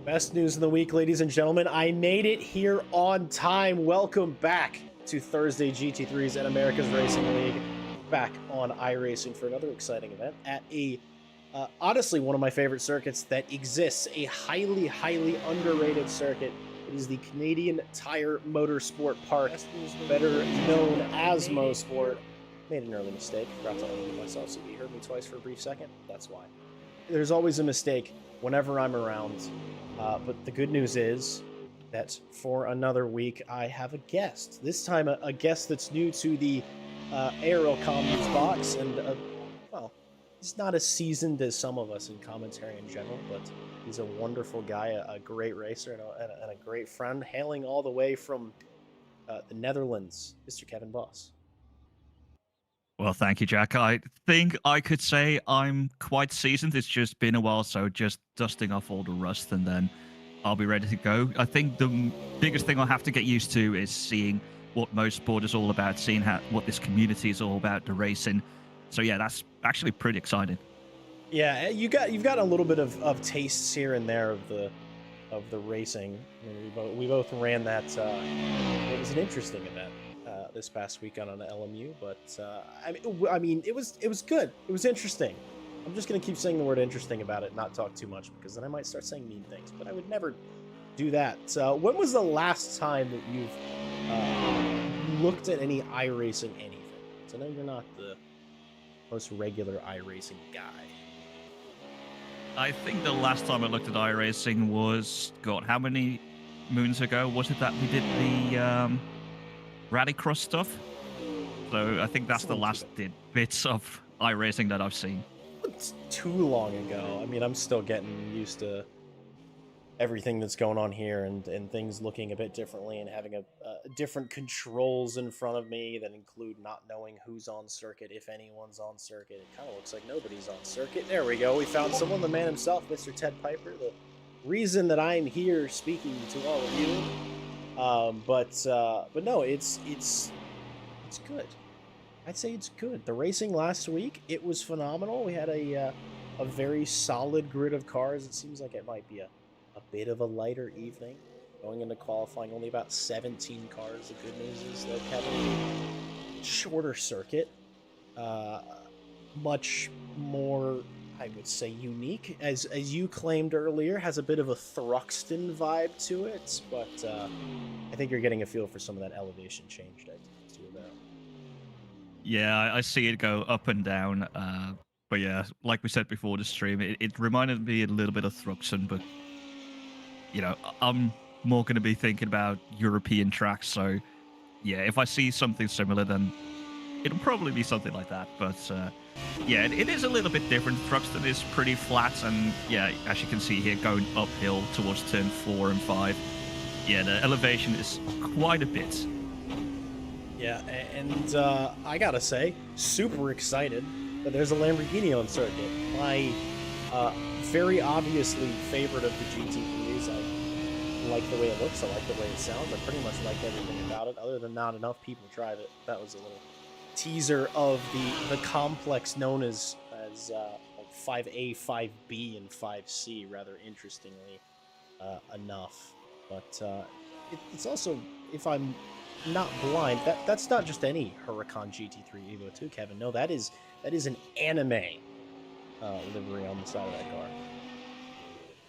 Best news of the week, ladies and gentlemen. I made it here on time. Welcome back to Thursday GT3s at America's Racing League. Back on iRacing for another exciting event at a, honestly, one of my favorite circuits that exists. A highly, highly underrated circuit. It is the Canadian Tire Motorsport Park, better known as Mosport. Made an early mistake. Forgot to unmute myself, so you heard me twice for a brief second. That's why. There's always a mistake whenever I'm around. But the good news is that for another week, I have a guest. This time, a guest that's new to the ARL Comms box. And, well, he's not as seasoned as some of us in commentary in general, but he's a wonderful guy, a great racer, and a great friend, hailing all the way from the Netherlands, Mr. Kevin Boss. Well, thank you, Jack. I think I could say I'm quite seasoned. It's just been a while, so just dusting off all the rust, and then I'll be ready to go. I think the biggest thing I'll have to get used to is seeing what Mosport is all about, seeing what this community is all about, the racing. So yeah, that's actually pretty exciting. Yeah, you've got a little bit of tastes here and there of the racing. I mean, we both ran that. It was an interesting event this past weekend on the LMU, but I mean, it was good. It was interesting. I'm just gonna keep saying the word interesting about it, not talk too much, because then I might start saying mean things. But I would never do that. When was the last time that you've looked at any iRacing anything? So I know you're not the most regular iRacing guy. I think the last time I looked at iRacing was, God, how many moons ago was it that we did the Rallycross stuff? So I think that's the last bits of iRacing that I've seen. It's too long ago. I mean, I'm still getting used to everything that's going on here and things looking a bit differently and having a different controls in front of me that include not knowing who's on circuit, if anyone's on circuit. It kind of looks like nobody's on circuit. There we go. We found someone, the man himself, Mr. Ted Piper, the reason that I'm here speaking to all of you. But no, it's good. I'd say it's good. The racing last week, it was phenomenal. We had a very solid grid of cars. It seems like it might be a bit of a lighter evening. Going into qualifying, only about 17 cars. The good news is that having a shorter circuit, much more, I would say, unique, as you claimed earlier, has a bit of a Thruxton vibe to it, but I think you're getting a feel for some of that elevation change that I talked to you about. Yeah, I see it go up and down, but yeah, like we said before the stream, it reminded me a little bit of Thruxton, but you know, I'm more going to be thinking about European tracks, so yeah, if I see something similar, then it'll probably be something like that, but yeah, it is a little bit different. Thruxton is pretty flat, and yeah, as you can see here, going uphill towards turn 4 and 5. Yeah, the elevation is quite a bit. Yeah, and I gotta say, super excited that there's a Lamborghini on circuit. My very obviously favorite of the GT3s. I like the way it looks, I like the way it sounds, I pretty much like everything about it, other than not enough people drive it. That was a little teaser of the complex known as like 5A, 5B, and 5C, rather interestingly enough. But it's also, if I'm not blind, that's not just any Huracan GT3 Evo 2, Kevin. No, that is an anime livery on the side of that car.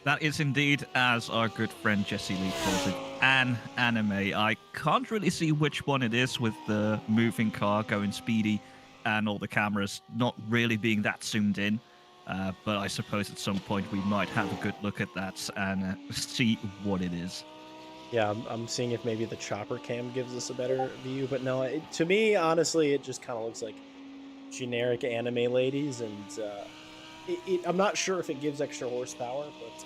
That is indeed, as our good friend Jesse Lee calls it, an anime. I can't really see which one it is, with the moving car going speedy and all the cameras not really being that zoomed in. But I suppose at some point we might have a good look at that and see what it is. Yeah, I'm seeing if maybe the chopper cam gives us a better view. But no, to me, honestly, it just kind of looks like generic anime ladies. And I'm not sure if it gives extra horsepower, but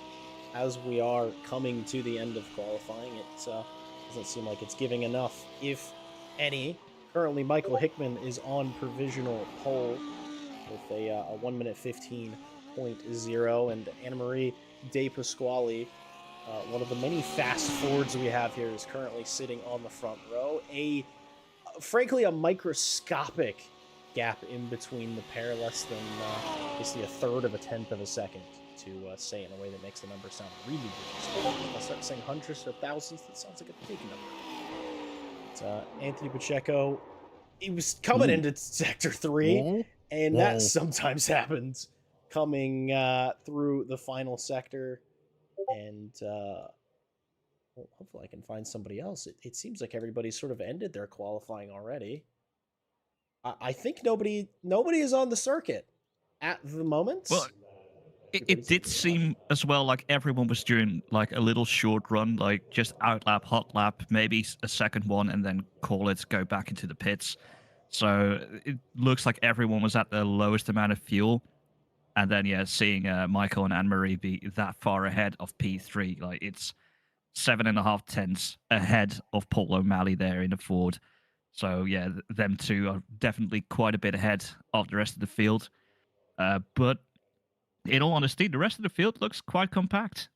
as we are coming to the end of qualifying, it doesn't seem like it's giving enough, if any. Currently, Michael Hickman is on provisional pole with a 1 minute 15.0, and Anna Marie De Pasquale, one of the many fast Fords we have here, is currently sitting on the front row. Frankly, a microscopic gap in between the pair, less than basically a third of a tenth of a second to say in a way that makes the number sound really big. So I'll start saying hundreds or thousands. That sounds like a big number. It's Anthony Pacheco. He was coming into Sector 3, and that sometimes happens coming through the final sector. And well, hopefully I can find somebody else. It seems like everybody's sort of ended their qualifying already. I think nobody is on the circuit at the moment. Well, it did seem as well like everyone was doing like a little short run, like just out lap, hot lap, maybe a second one, and then call it, go back into the pits. So it looks like everyone was at the lowest amount of fuel. And then, yeah, seeing Michael and Anne-Marie be that far ahead of P3, like it's 7.5 tenths ahead of Paul O'Malley there in the Ford. So, yeah, them two are definitely quite a bit ahead of the rest of the field. But in all honesty, the rest of the field looks quite compact.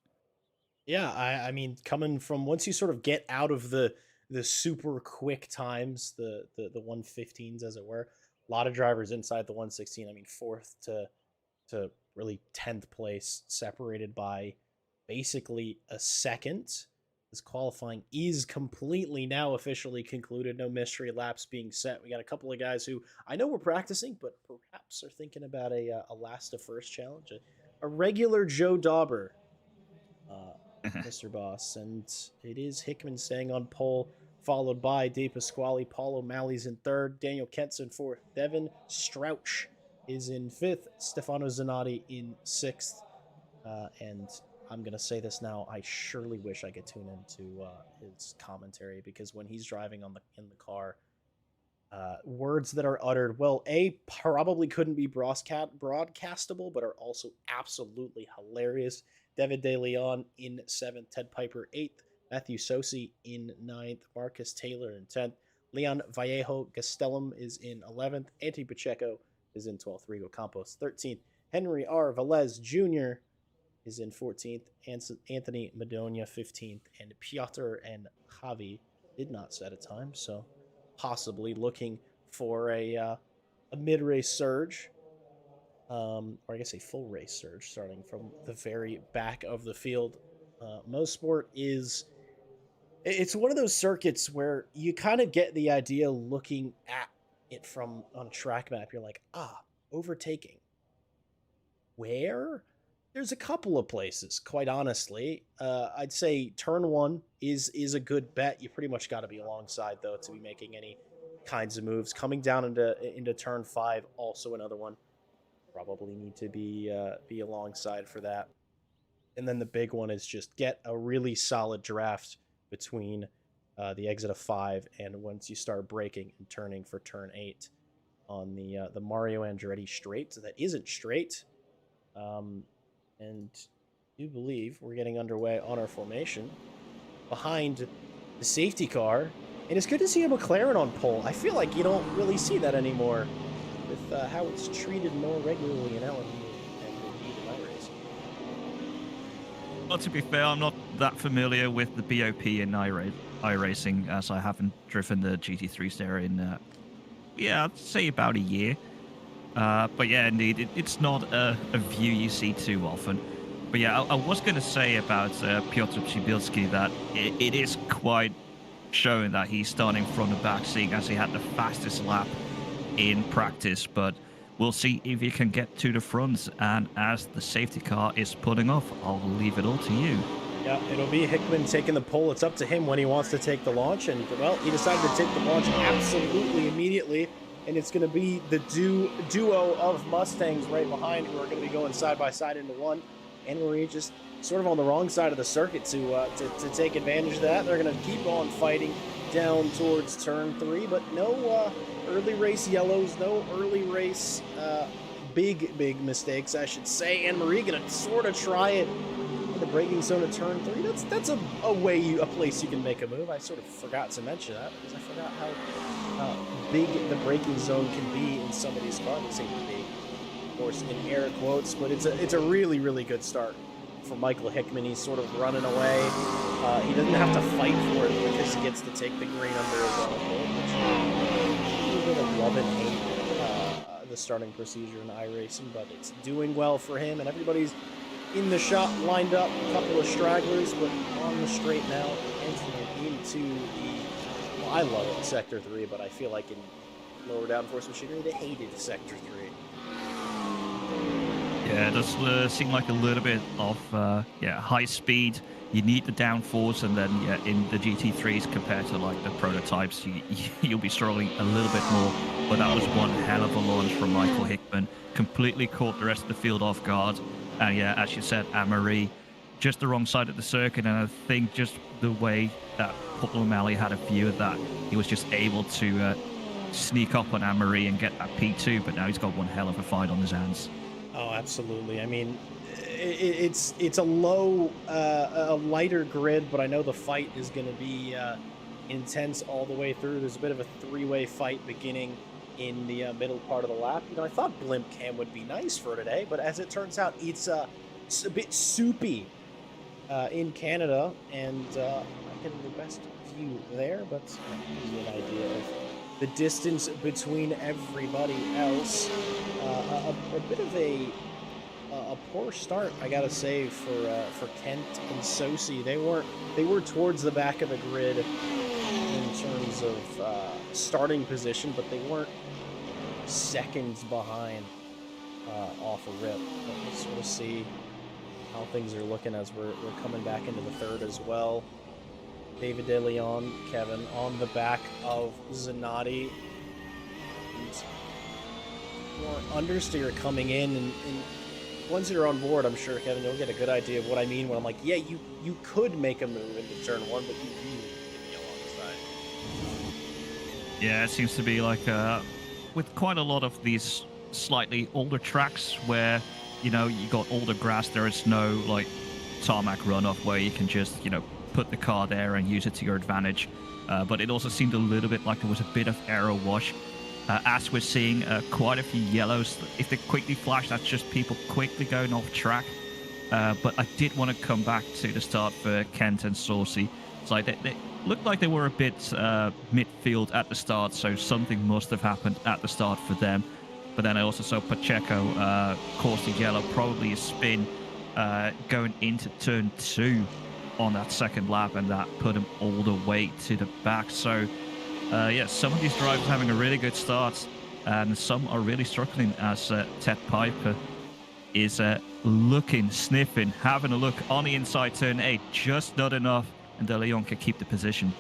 Yeah, I mean, coming from once you sort of get out of the super quick times, the 115s, as it were, a lot of drivers inside the 116. I mean, fourth to really 10th place, separated by basically a second. This qualifying is completely now officially concluded. No mystery laps being set. We got a couple of guys who I know were practicing, but perhaps are thinking about a last to first challenge. A regular Joe Dauber, Mr. Boss. And it is Hickman staying on pole, followed by De Pasquale. Paul O'Malley's in third. Daniel Kent's in fourth. Devin Strouch is in fifth. Stefano Zanatti in sixth. And I'm going to say this now, I surely wish I could tune into his commentary, because when he's driving in the car, words that are uttered, well, probably couldn't be broadcastable, but are also absolutely hilarious. David De Leon in 7th, Ted Piper 8th, Matthew Sosi in 9th, Marcus Taylor in 10th, Leon Vallejo Gastelum is in 11th, Anthony Pacheco is in 12th, Rigo Campos 13th, Henry R. Velez Jr. is in 14th, Anthony Madonia 15th, and Piotr and Javi did not set a time, so possibly looking for a mid-race surge, or I guess a full race surge, starting from the very back of the field. Mosport it's one of those circuits where you kind of get the idea looking at it from on a track map. You're like, overtaking. Where? There's a couple of places, quite honestly. I'd say turn 1 is a good bet. You pretty much got to be alongside, though, to be making any kinds of moves. Coming down into turn 5, also another one. Probably need to be alongside for that. And then the big one is just get a really solid draft between the exit of 5 and once you start braking and turning for turn 8 on the Mario Andretti straight. So that isn't straight. And I do believe we're getting underway on our formation behind the safety car. And it's good to see a McLaren on pole. I feel like you don't really see that anymore with how it's treated more regularly in LMU and indeed in iRacing. Well, to be fair, I'm not that familiar with the BOP in iRacing, as I haven't driven the GT3s there in, I'd say about a year. But yeah, indeed, it's not a view you see too often. But yeah, I was going to say about Piotr Przybylski that it is quite showing that he's starting from the back, seeing as he had the fastest lap in practice. But we'll see if he can get to the front. And as the safety car is pulling off, I'll leave it all to you. Yeah, it'll be Hickman taking the pole. It's up to him when he wants to take the launch. And, well, he decided to take the launch absolutely immediately. And it's going to be the duo of Mustangs right behind who are going to be going side by side into one. Anne-Marie just sort of on the wrong side of the circuit to take advantage of that. They're going to keep on fighting down towards turn 3, but no early race yellows, no early race big mistakes, I should say. Anne-Marie going to sort of try it in the braking zone at turn 3. That's a place you can make a move. I sort of forgot to mention that because I forgot how big the braking zone can be in some of these cars. I say big, of course, in air quotes, but it's a really, really good start for Michael Hickman. He's sort of running away. He doesn't have to fight for it because he gets to take the green under his own hold, which a little bit of love and hate the starting procedure in iRacing, but it's doing well for him, and everybody's in the shot, lined up, a couple of stragglers, but on the straight now, entering into the, well, I love it, Sector 3, but I feel like in lower downforce machinery, they hated Sector 3. Yeah, it does seem like a little bit of high speed. You need the downforce, and then in the GT3s compared to like the prototypes, you'll be struggling a little bit more. But that was one hell of a launch from Michael Hickman. Completely caught the rest of the field off guard. And yeah, as you said, Anne-Marie, just the wrong side of the circuit, and I think just the way that Paul O'Malley had a view of that, he was just able to sneak up on Anne-Marie and get that P2. But now he's got one hell of a fight on his hands. Oh, absolutely. I mean, it's a low, a lighter grid, but I know the fight is going to be intense all the way through. There's a bit of a three-way fight beginning in the middle part of the lap. You know, I thought Blimp Cam would be nice for today, but as it turns out, it's a bit soupy in Canada, and I'm getting the best view there, but gives you an idea of the distance between everybody else. A bit of a poor start, I gotta say, for Kent and Sosi. They were towards the back of the grid in terms of starting position, but they weren't seconds behind off a rip. But we'll sort of see how things are looking as we're coming back into the third as well. David De Leon, Kevin, on the back of Zanotti. More understeer coming in, and once you're on board, I'm sure, Kevin, you'll get a good idea of what I mean when I'm like, yeah, you could make a move into turn one, but you really need to be alongside. Yeah, it seems to be like with quite a lot of these slightly older tracks where, you know, you got older grass, there is no like tarmac runoff where you can just, you know, put the car there and use it to your advantage. But it also seemed a little bit like there was a bit of aero wash. As we're seeing quite a few yellows. If they quickly flash, that's just people quickly going off track. But I did want to come back to the start for Kent and Saucy. It's like they looked like they were a bit midfield at the start, so something must have happened at the start for them. But then I also saw Pacheco cause the yellow, probably a spin going into turn 2 on that second lap, and that put him all the way to the back. So yeah, some of these drivers having a really good start, and some are really struggling, as Ted Piper is looking, sniffing, having a look on the inside turn 8, just not enough, and De Leon can keep the position.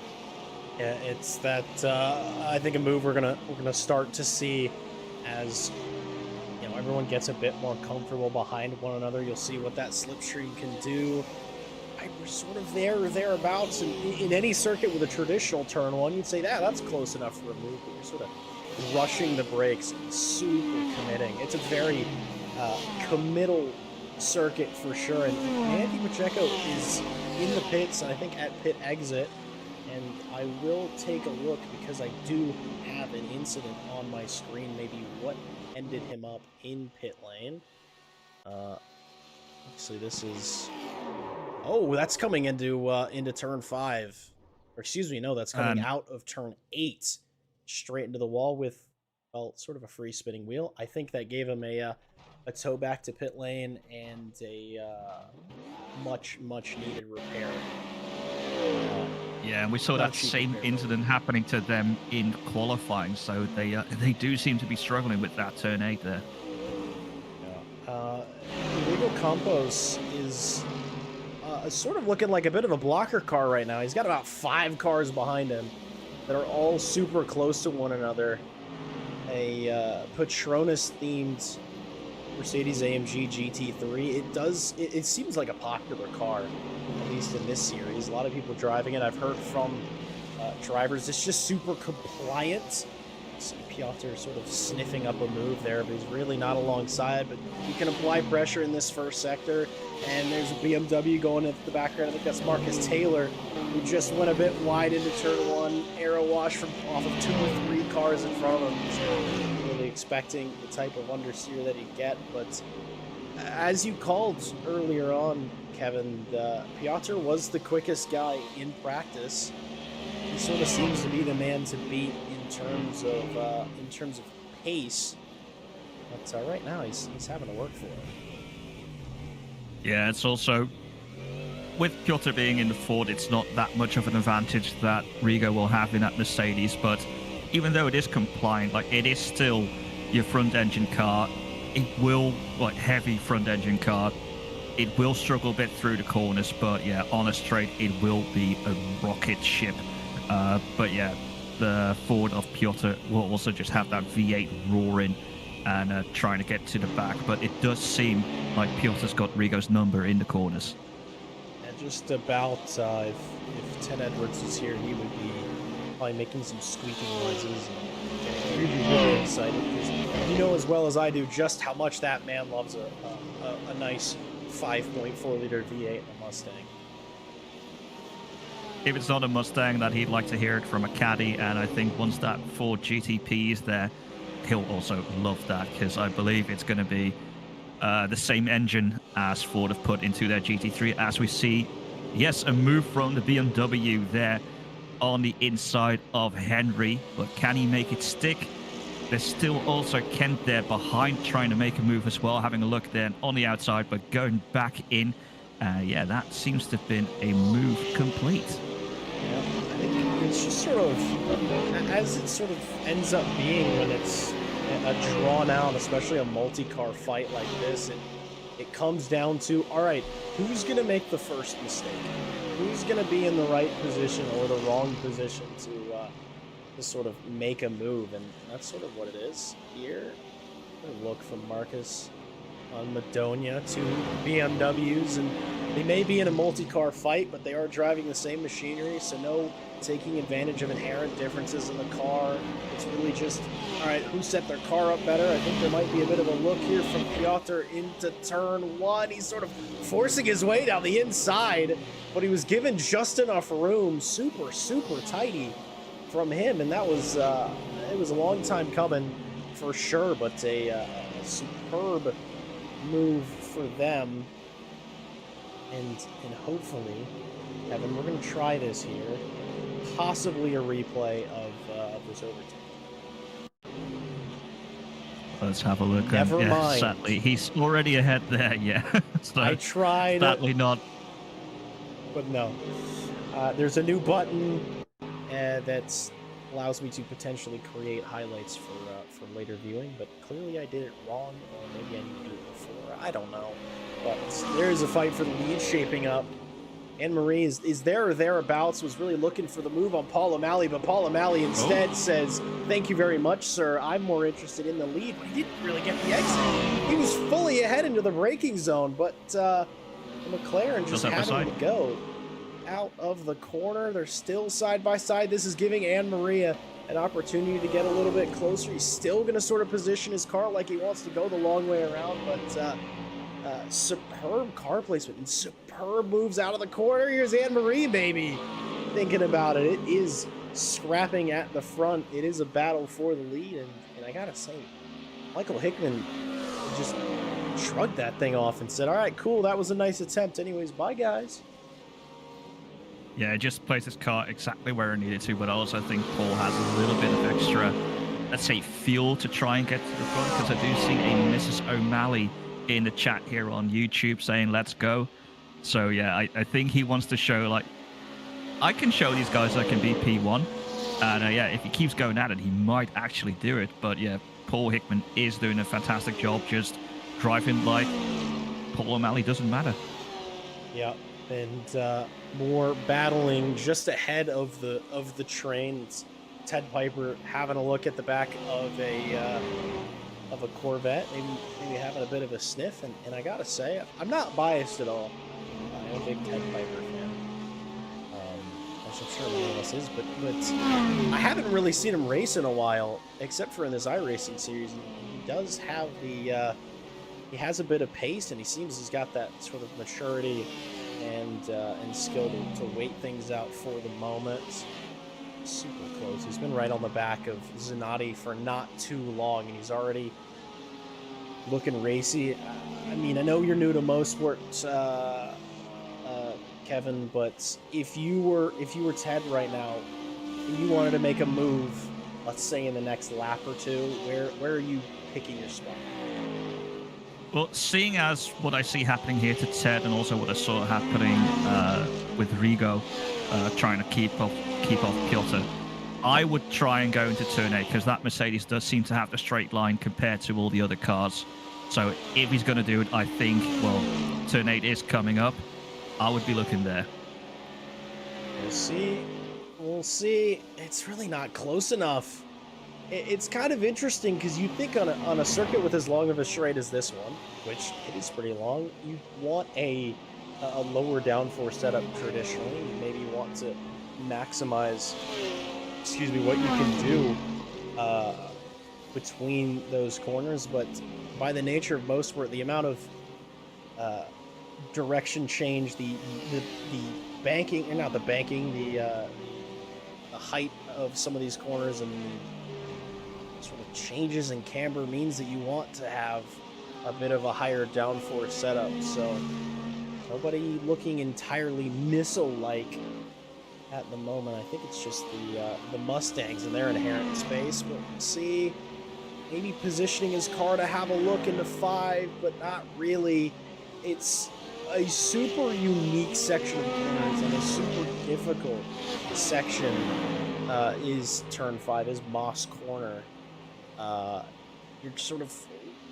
Yeah, it's that I think a move we're gonna start to see as, you know, everyone gets a bit more comfortable behind one another. You'll see what that slipstream can do. We're sort of there or thereabouts, and in any circuit with a traditional turn one, you'd say that's close enough for a move, but you're sort of rushing the brakes and super committing. It's a very committal circuit for sure, and Andy Pacheco is in the pits, and I think at pit exit, and I will take a look because I do have an incident on my screen, maybe what ended him up in pit lane. Obviously this is... Oh, that's coming into turn 5. Or excuse me, no, that's coming out of turn 8. Straight into the wall with, well, sort of a free spinning wheel. I think that gave him a tow back to pit lane and a much needed repair. Yeah, and we saw that same incident happening to them in qualifying, so they do seem to be struggling with that turn 8 there. Yeah. Diego Campos is... sort of looking like a bit of a blocker car right now. He's got about 5 cars behind him that are all super close to one another. A Patronus-themed Mercedes-AMG GT3. It seems like a popular car, at least in this series. A lot of people driving it. I've heard from drivers. It's just super compliant. See Piotr sort of sniffing up a move there, but he's really not alongside. But you can apply pressure in this first sector. And there's a BMW going into the background. I think that's Marcus Taylor, who just went a bit wide into turn 1. Aero wash from off of 2 or 3 cars in front of him. So really expecting the type of understeer that he'd get. But as you called earlier on, Kevin, Piotr was the quickest guy in practice. He sort of seems to be the man to beat in terms of pace. But right now he's having to work for it. Yeah, it's also, with Piotr being in the Ford, it's not that much of an advantage that Rigo will have in that Mercedes, but even though it is compliant, like, it is still your front engine car. It will, like, heavy front engine car, it will struggle a bit through the corners, but yeah, on a straight, it will be a rocket ship. But yeah, the Ford of Piotr will also just have that V8 roaring and trying to get to the back, but it does seem like Piotr's got Rigo's number in the corners. And just about, if Ted Edwards was here, he would be probably making some squeaking noises and getting really excited, because you know as well as I do just how much that man loves a nice 5.4 liter V8 in a Mustang. If it's not a Mustang, that he'd like to hear it from a caddy, and I think once that Ford GTP is there, he'll also love that, because I believe it's going to be the same engine as Ford have put into their GT3, as we see, yes, a move from the BMW there on the inside of Henry, but can he make it stick? There's still also Kent there behind trying to make a move as well, having a look there on the outside, but going back in. Yeah, that seems to have been a move complete. Yeah, I think it's just sort of, as it sort of ends up being when it's a drawn out, especially a multi-car fight like this, it comes down to, all right, who's going to make the first mistake? Who's going to be in the right position or the wrong position to sort of make a move? And that's sort of what it is here. A look from Marcus on Madonia, two BMWs, and they may be in a multi-car fight, but they are driving the same machinery, so no taking advantage of inherent differences in the car. It's really just, all right, who set their car up better? I think there might be a bit of a look here from Piotr into turn one. He's sort of forcing his way down the inside, but he was given just enough room. Super, super tidy from him, and that was, it was a long time coming for sure, but a superb move for them. And hopefully, Kevin, we're going to try this here. Possibly a replay of this overtake. Let's have a look. Never mind. Sadly, he's already ahead there. Yeah. So, I tried. Sadly not. But no. There's a new button that allows me to potentially create highlights for later viewing, but clearly I did it wrong, or maybe I need to do it before. I don't know. But there is a fight for the lead shaping up. Anne-Marie is there or thereabouts, was really looking for the move on Paul O'Malley, but Paul O'Malley instead says, thank you very much, sir. I'm more interested in the lead, but he didn't really get the exit. He was fully ahead into the braking zone, but McLaren just having to go out of the corner. They're still side by side. This is giving Anne-Marie an opportunity to get a little bit closer. He's still going to sort of position his car like he wants to go the long way around, but superb car placement and superb moves out of the corner. Here's Anne-Marie, baby, thinking about it. It is scrapping at the front. It is a battle for the lead, and I gotta say, Michael Hickman just shrugged that thing off and said, all right, cool, that was a nice attempt. Anyways, bye, guys. Yeah, just placed his car exactly where it needed to, but I also think Paul has a little bit of extra, let's say, fuel to try and get to the front, because I do see a Mrs. O'Malley in the chat here on YouTube saying, let's go. So, yeah, I think he wants to show, like, I can show these guys I can be P1. And, yeah, if he keeps going at it, he might actually do it. But, yeah, Paul Hickman is doing a fantastic job just driving like Paul O'Malley doesn't matter. Yeah. And more battling just ahead of the train. It's Ted Piper having a look at the back of a Corvette, maybe having a bit of a sniff. And I gotta say, I'm not biased at all. I'm a big Ted Piper fan, as I'm sure many of us is. But I haven't really seen him race in a while, except for in this iRacing series. He does have the he has a bit of pace, and he seems he's got that sort of maturity and skill to wait things out for the moment. Super close. He's been right on the back of Zanotti for not too long, and he's already looking racy. I mean, I know you're new to Mosport, Kevin, but if you were Ted right now, and you wanted to make a move, let's say in the next lap or two, where are you picking your spot? Well, seeing as what I see happening here to Ted, and also what I saw happening with Rigo trying to keep off Piotr, I would try and go into turn 8 because that Mercedes does seem to have the straight line compared to all the other cars. So if he's going to do it, I think, well, turn 8 is coming up. I would be looking there. We'll see. We'll see. It's really not close enough. It's kind of interesting because you think on a circuit with as long of a straight as this one, which it is pretty long, you want a lower downforce setup traditionally. You maybe want to maximize, what you can do between those corners. But by the nature of Mosport, the amount of direction change, the banking, or not the banking, the height of some of these corners and sort of changes in camber means that you want to have a bit of a higher downforce setup. So nobody looking entirely missile-like at the moment. I think it's just the Mustangs and their inherent space, but we'll see. Maybe positioning his car to have a look into 5, but not really. It's a super unique section of corners and a super difficult section is turn 5, is Moss Corner. You're sort of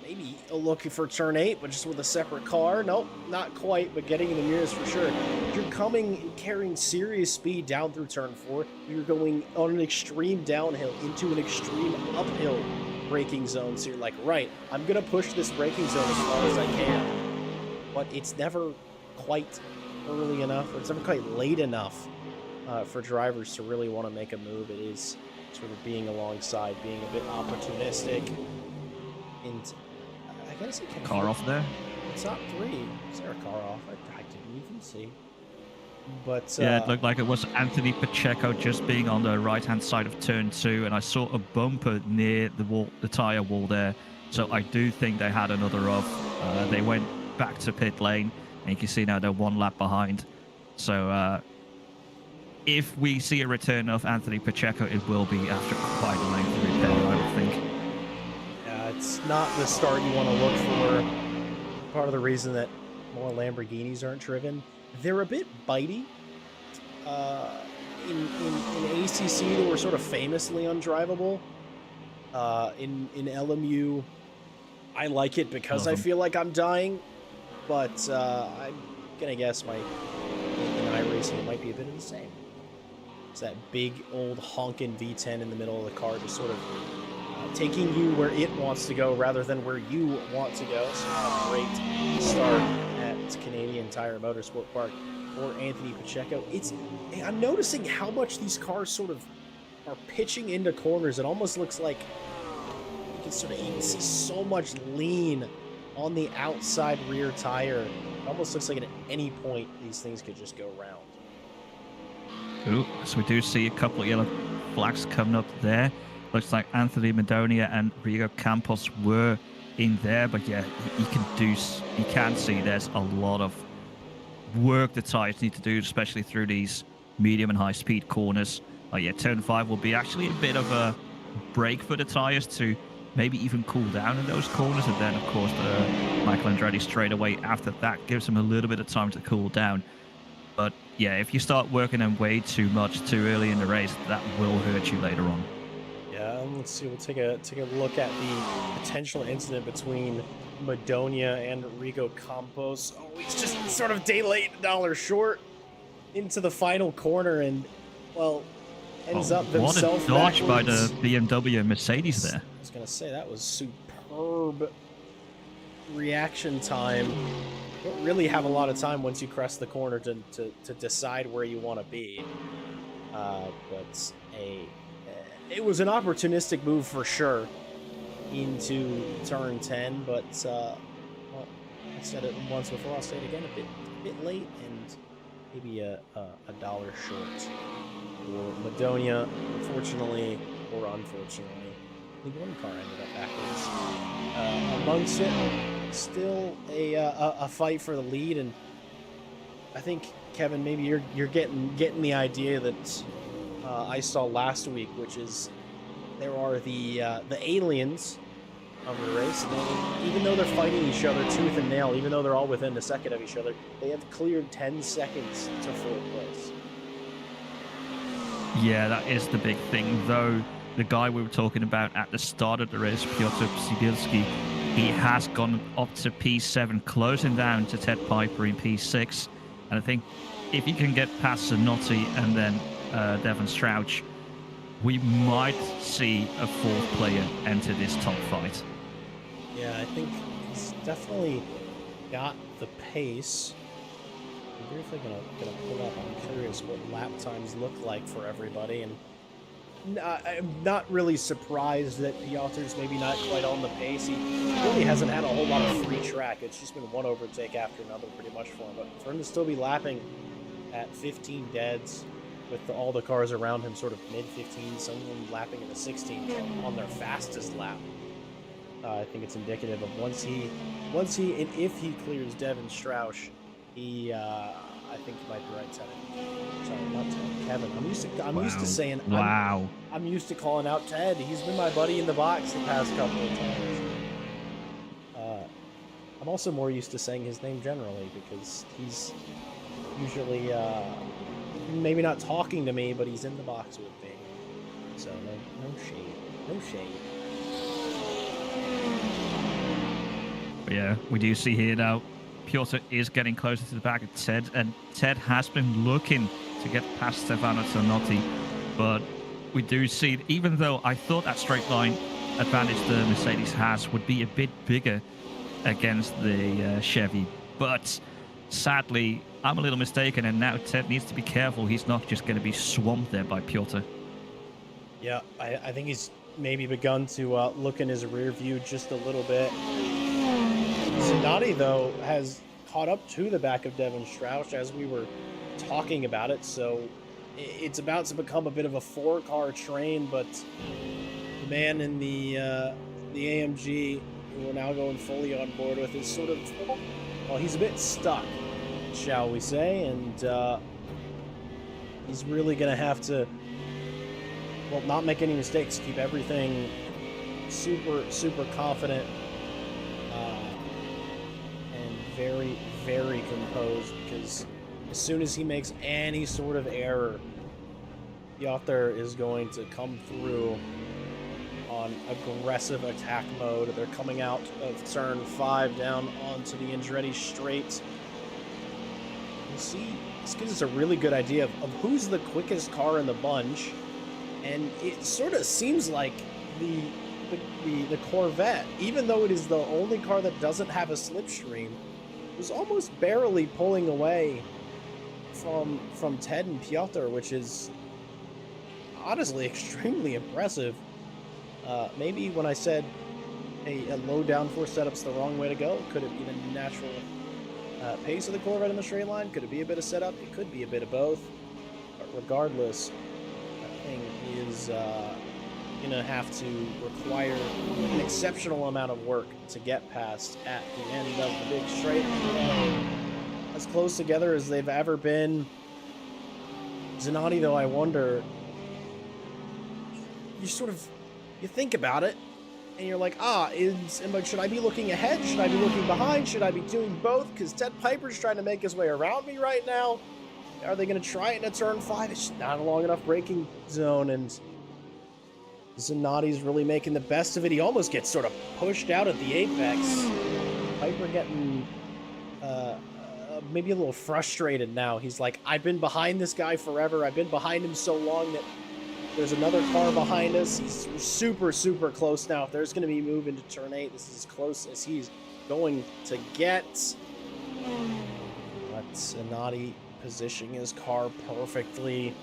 maybe looking for turn 8, but just with a separate car. Nope, not quite, but getting in the mirrors for sure. You're carrying serious speed down through turn 4. You're going on an extreme downhill into an extreme uphill braking zone. So you're like, right, I'm going to push this braking zone as far as I can. But it's never quite early enough, or it's never quite late enough for drivers to really want to make a move. It is sort of being alongside, being a bit opportunistic. And I gotta say, car off there. Top 3. Is there a car off? I didn't even see. But yeah, it looked like it was Anthony Pacheco just being on the right-hand side of turn 2, and I saw a bumper near the wall, the tire wall there. So I do think they had another off. They went back to pit lane, and you can see now they're 1 lap behind. So if we see a return of Anthony Pacheco, it will be after quite a lengthy repair, I would think. Yeah, it's not the start you want to look for. Part of the reason that more Lamborghinis aren't driven, they're a bit bitey. In ACC, they were sort of famously undrivable. In LMU, I like it because I feel like I'm dying, but I'm gonna guess in iRacing it might be a bit of the same. It's that big old honkin' V10 in the middle of the car, just sort of taking you where it wants to go rather than where you want to go. So a great start at Canadian Tire Motorsport Park for Anthony Pacheco. I'm noticing how much these cars sort of are pitching into corners. It almost looks like you can sort of see so much lean on the outside rear tire. It almost looks like at any point these things could just go round. Ooh, so we do see a couple of yellow flags coming up there. Looks like Anthony Madonia and Rigo Campos were in there, but yeah, you can see there's a lot of work the tires need to do, especially through these medium and high speed corners. Yeah, turn 5 will be actually a bit of a break for the tires to maybe even cool down in those corners, and then of course Michael Andretti straight away after that gives him a little bit of time to cool down. But yeah, if you start working them way too much too early in the race, that will hurt you later on. Yeah, let's see. We'll take a look at the potential incident between Madonia and Rigo Campos. Oh, he's just sort of day late, $1 short into the final corner, and well, ends up himself what a dodge by backwards. the BMW and Mercedes there. I was gonna say that was superb reaction time. You don't really have a lot of time once you crest the corner to decide where you want to be. But it was an opportunistic move for sure into turn 10. But well, I said it once before. I'll say it again. A bit late and maybe a $1 short for Madonia. Unfortunately or unfortunately, I think one car ended up backwards. Amongst it, still a fight for the lead, and I think, Kevin, maybe you're getting the idea that I saw last week, which is there are the aliens of the race. Even though they're fighting each other tooth and nail, even though they're all within a second of each other, they have cleared 10 seconds to fourth place. Yeah, that is the big thing, though. The guy we were talking about at the start of the race, Piotr Przybylski, he has gone up to P7, closing down to Ted Piper in P6. And I think if he can get past Zanotti and then Devon Strouch, we might see a fourth player enter this top fight. Yeah, I think he's definitely got the pace. I'm briefly gonna pull up. I'm curious what lap times look like for everybody, and I'm not really surprised that Piotr's maybe not quite on the pace. He really hasn't had a whole lot of free track. It's just been one overtake after another pretty much for him. But for him to still be lapping at 15 deads with all the cars around him sort of mid-15, some of them lapping in the 16 on their fastest lap, I think it's indicative of once he and if he clears Devon Strouch, he I think he might be right, Ted. Sorry, not Ted. Kevin. I'm used to saying. Wow. I'm used to calling out Ted. He's been my buddy in the box the past couple of times. I'm also more used to saying his name generally because he's usually maybe not talking to me, but he's in the box with me. So no shade. No shade. But yeah, we do see here now Piotr is getting closer to the back of Ted, and Ted has been looking to get past Stefano Zanotti, but we do see, even though I thought that straight line advantage the Mercedes has would be a bit bigger against the Chevy, but sadly, I'm a little mistaken, and now Ted needs to be careful. He's not just going to be swamped there by Piotr. Yeah, I think he's maybe begun to look in his rear view just a little bit. Zanotti, though, has caught up to the back of Devon Strouch as we were talking about it, so it's about to become a bit of a four-car train, but the man in the AMG, who we're now going fully on board with, is sort of, well, he's a bit stuck, shall we say, and he's really going to have to, well, not make any mistakes, keep everything super, super confident, and very, very composed, because as soon as he makes any sort of error, Piotr is going to come through on aggressive attack mode. They're coming out of turn 5 down onto the Andretti straight. You see, this gives us a really good idea of who's the quickest car in the bunch, and it sort of seems like the Corvette, even though it is the only car that doesn't have a slipstream, was almost barely pulling away from Ted and Piotr, which is honestly extremely impressive. Maybe when I said a low downforce setup's the wrong way to go, could it be the natural pace of the Corvette in the straight line? Could it be a bit of setup? It could be a bit of both. But regardless, that thing is going to have to require an exceptional amount of work to get past at the end of the big straight. As close together as they've ever been. Zanotti, though, I wonder, you think about it, and you're like, should I be looking ahead? Should I be looking behind? Should I be doing both? Because Ted Piper's trying to make his way around me right now. Are they going to try it in a turn 5? It's just not a long enough braking zone, and Zanotti's really making the best of it. He almost gets sort of pushed out at the apex. Piper getting maybe a little frustrated now. He's like, I've been behind this guy forever. I've been behind him so long that there's another car behind us. He's super, super close now. If there's going to be a move into turn 8, this is as close as he's going to get. But Zanotti positioning his car perfectly,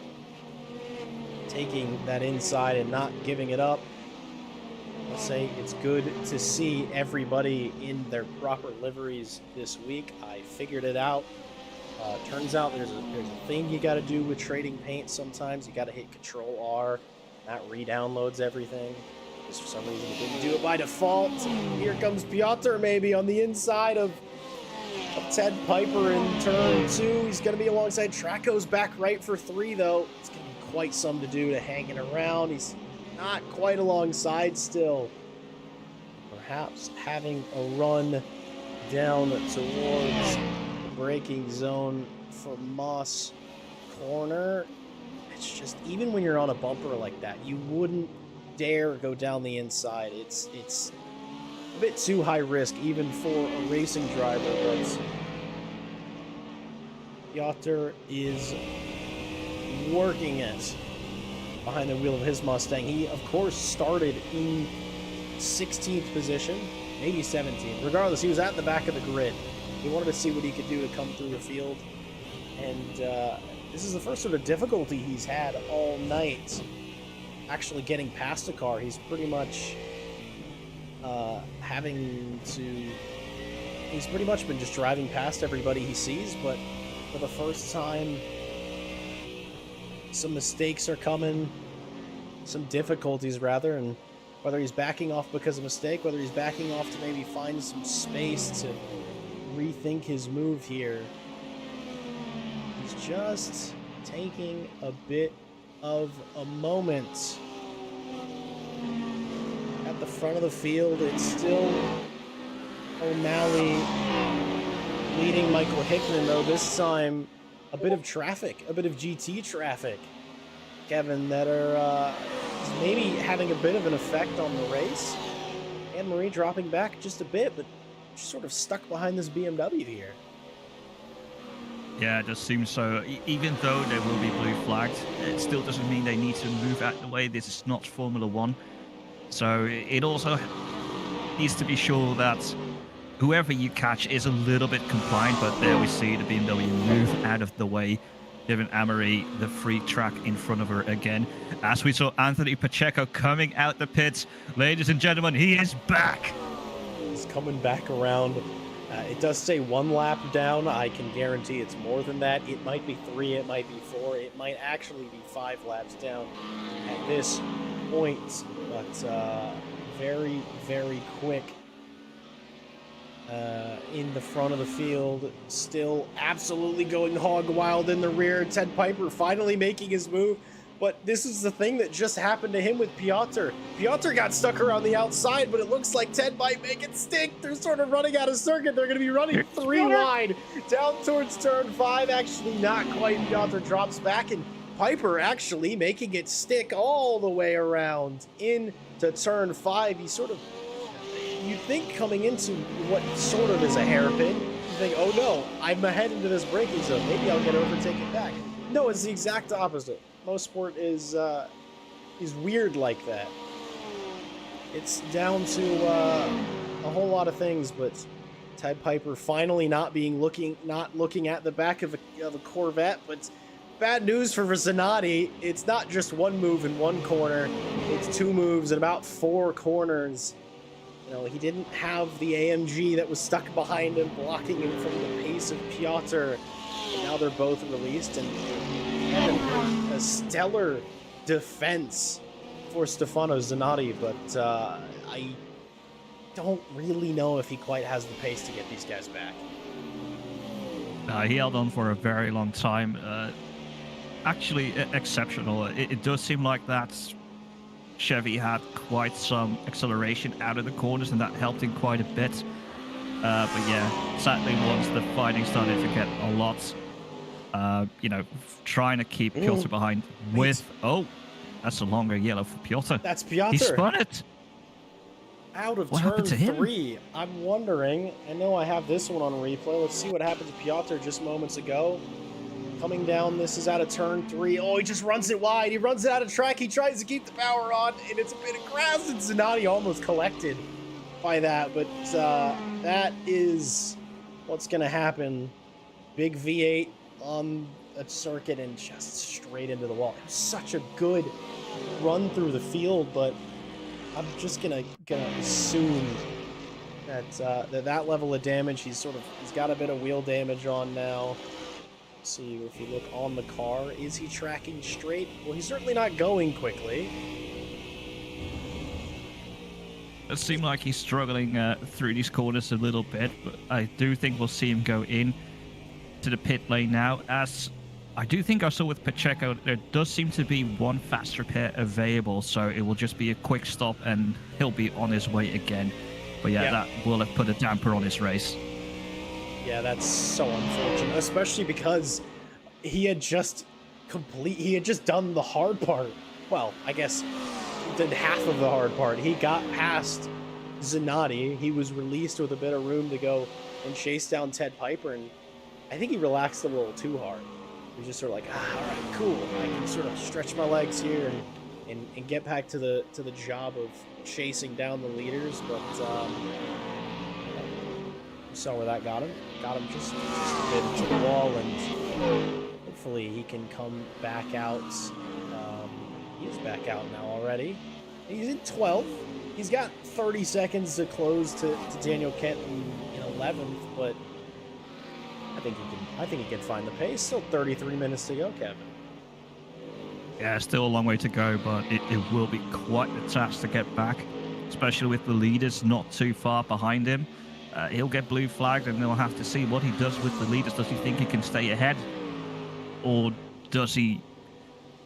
taking that inside and not giving it up. I'll say it's good to see everybody in their proper liveries this week. I figured it out. Turns out there's a thing you got to do with trading paint sometimes. You got to hit Control R. That re-downloads everything. Because for some reason it didn't do it by default. Here comes Piotr maybe on the inside of Ted Piper in turn 2. He's going to be alongside. Track goes back right for 3, though. It's going to be quite some to do to hanging around. He's not quite alongside still. perhaps having a run down towards the braking zone for Moss corner. It's just, even when you're on a bumper like that, you wouldn't dare go down the inside. It's a bit too high risk even for a racing driver, but Piotr is working it behind the wheel of his Mustang. He, of course, started in 16th position, maybe 17th. Regardless, he was at the back of the grid. He wanted to see what he could do to come through the field. And this is the first sort of difficulty he's had all night, actually getting past a car. He's pretty much he's pretty much been just driving past everybody he sees, but for the first time, some mistakes are coming, some difficulties rather, and whether he's backing off because of mistake, whether he's backing off to maybe find some space to rethink his move here, he's just taking a bit of a moment. At the front of the field, it's still O'Malley leading Michael Hickman, though this time a bit of traffic, a bit of GT traffic, Kevin, that are maybe having a bit of an effect on the race. Anne-Marie dropping back just a bit, but she's sort of stuck behind this BMW here. Yeah, it just seems so. Even though there will be blue flags, it still doesn't mean they need to move out of the way. This is not Formula One. So it also needs to be sure that whoever you catch is a little bit compliant, but there we see the BMW move out of the way, giving Anne-Marie the free track in front of her again. As we saw Anthony Pacheco coming out the pits. Ladies and gentlemen, he is back. He's coming back around. It does say 1 lap down. I can guarantee it's more than that. It might be 3, it might be 4, it might actually be 5 laps down at this point. But very, very quick in the front of the field. Still absolutely going hog wild in the rear. Ted Piper finally making his move. But this is the thing that just happened to him with Piotr. Piotr got stuck around the outside, but it looks like Ted might make it stick. They're sort of running out of circuit. They're going to be running 3 wide down towards turn 5. Actually, not quite. Piotr drops back, and Piper actually making it stick all the way around into turn 5. He sort of, you'd think coming into what sort of is a hairpin, you think, oh no, I'm ahead into this braking zone. Maybe I'll get overtaken back. No, it's the exact opposite. Mosport is weird like that. It's down to a whole lot of things, but Ted Piper finally not looking at the back of a Corvette. But bad news for Zanotti. It's not just one move in one corner. It's 2 moves in about 4 corners. You know, he didn't have the AMG that was stuck behind him, blocking him from the pace of Piotr. And now they're both released, and a stellar defense for Stefano Zanotti, but I don't really know if he quite has the pace to get these guys back. He held on for a very long time. Actually, exceptional. It does seem like that Chevy had quite some acceleration out of the corners, and that helped him quite a bit. But yeah, sadly, once the fighting started to get a lot, trying to keep Piotr behind with... Oh, that's a longer yellow for Piotr. That's Piotr. He spun it. Out of What turn happened to him? 3. I'm wondering, I know I have this one on replay. Let's see what happened to Piotr just moments ago. Coming down, this is out of turn 3. Oh, he just runs it wide. He runs it out of track. He tries to keep the power on, and it's a bit of grass, and Zanotti almost collected by that, but that is what's going to happen. Big V8 on a circuit and just straight into the wall. It was such a good run through the field, but I'm just gonna assume that that level of damage, he's got a bit of wheel damage on now. Let's see, if you look on the car, is he tracking straight? Well, he's certainly not going quickly. It seems like he's struggling through these corners a little bit, but I do think we'll see him go in to the pit lane now. As I do think I saw with Pacheco, there does seem to be one fast repair available, so it will just be a quick stop and he'll be on his way again. But yeah, that will have put a damper on his race. Yeah, that's so unfortunate, especially because he had just done the hard part. Well, I guess he did half of the hard part. He got past Zanatti. He was released with a bit of room to go and chase down Ted Piper, and I think he relaxed a little too hard. He was just sort of like, all right, cool. I can sort of stretch my legs here and get back to the job of chasing down the leaders. But you saw where that got him. Got him just a bit into the wall, and hopefully he can come back out. He is back out now already. He's in 12th. He's got 30 seconds to close to Daniel Kent in 11th, but I think he can find the pace. Still 33 minutes to go, Kevin. Yeah, still a long way to go, but it will be quite a task to get back, especially with the leaders not too far behind him. He'll get blue flagged, and they'll have to see what he does with the leaders. Does he think he can stay ahead, or does he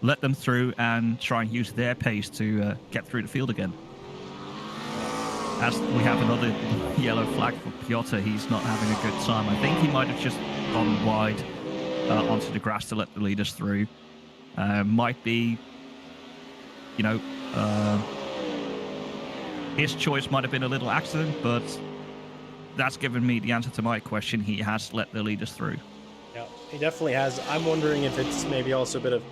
let them through and try and use their pace to get through the field again? As we have another yellow flag for Piotr, he's not having a good time. I think he might have just gone wide onto the grass to let the leaders through. Might be, his choice might have been a little accident, but that's given me the answer to my question. He has let the leaders through. Yeah, he definitely has. I'm wondering if it's maybe also a bit of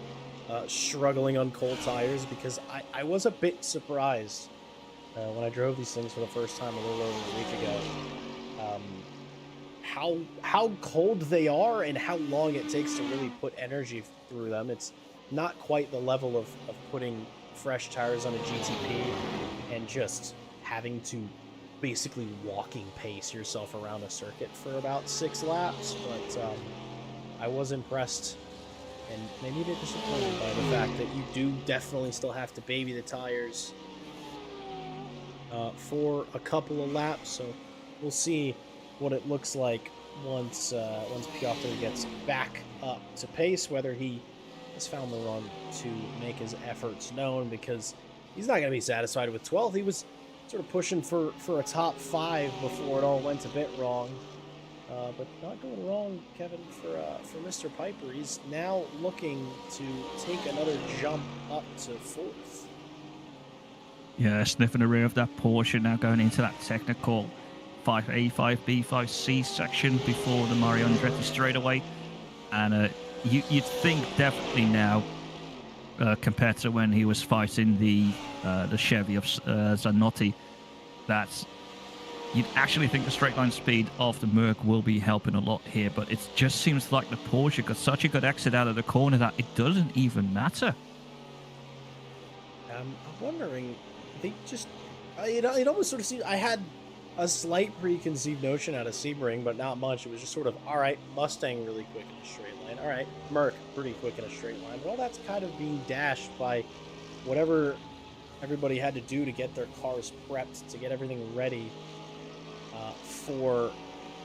struggling on cold tires, because I was a bit surprised when I drove these things for the first time a little over a week ago, how cold they are and how long it takes to really put energy through them. It's not quite the level of putting fresh tires on a GTP and just having to basically walking pace yourself around a circuit for about 6 laps, but I was impressed and maybe a bit disappointed by the fact that you do definitely still have to baby the tires for a couple of laps. So we'll see what it looks like once Piotr gets back up to pace, whether he has found the run to make his efforts known, because he's not going to be satisfied with 12th. He was sort of pushing for a top 5 before it all went a bit wrong. But not going wrong, Kevin, for Mr. Piper. He's now looking to take another jump up to 4th. Yeah, sniffing the rear of that Porsche, now going into that technical 5A, 5B, 5C section before the Mario Andretti straightaway. And you'd think definitely now, compared to when he was fighting the Chevy of Zanotti, that you'd actually think the straight line speed of the Merc will be helping a lot here, but it just seems like the Porsche got such a good exit out of the corner that it doesn't even matter. I'm wondering, they just, it almost sort of seemed, I had a slight preconceived notion out of Sebring, but not much. It was just sort of, all right, Mustang really quick in a straight line. All right, Merc pretty quick in a straight line. But all that's kind of being dashed by whatever everybody had to do to get their cars prepped, to get everything ready for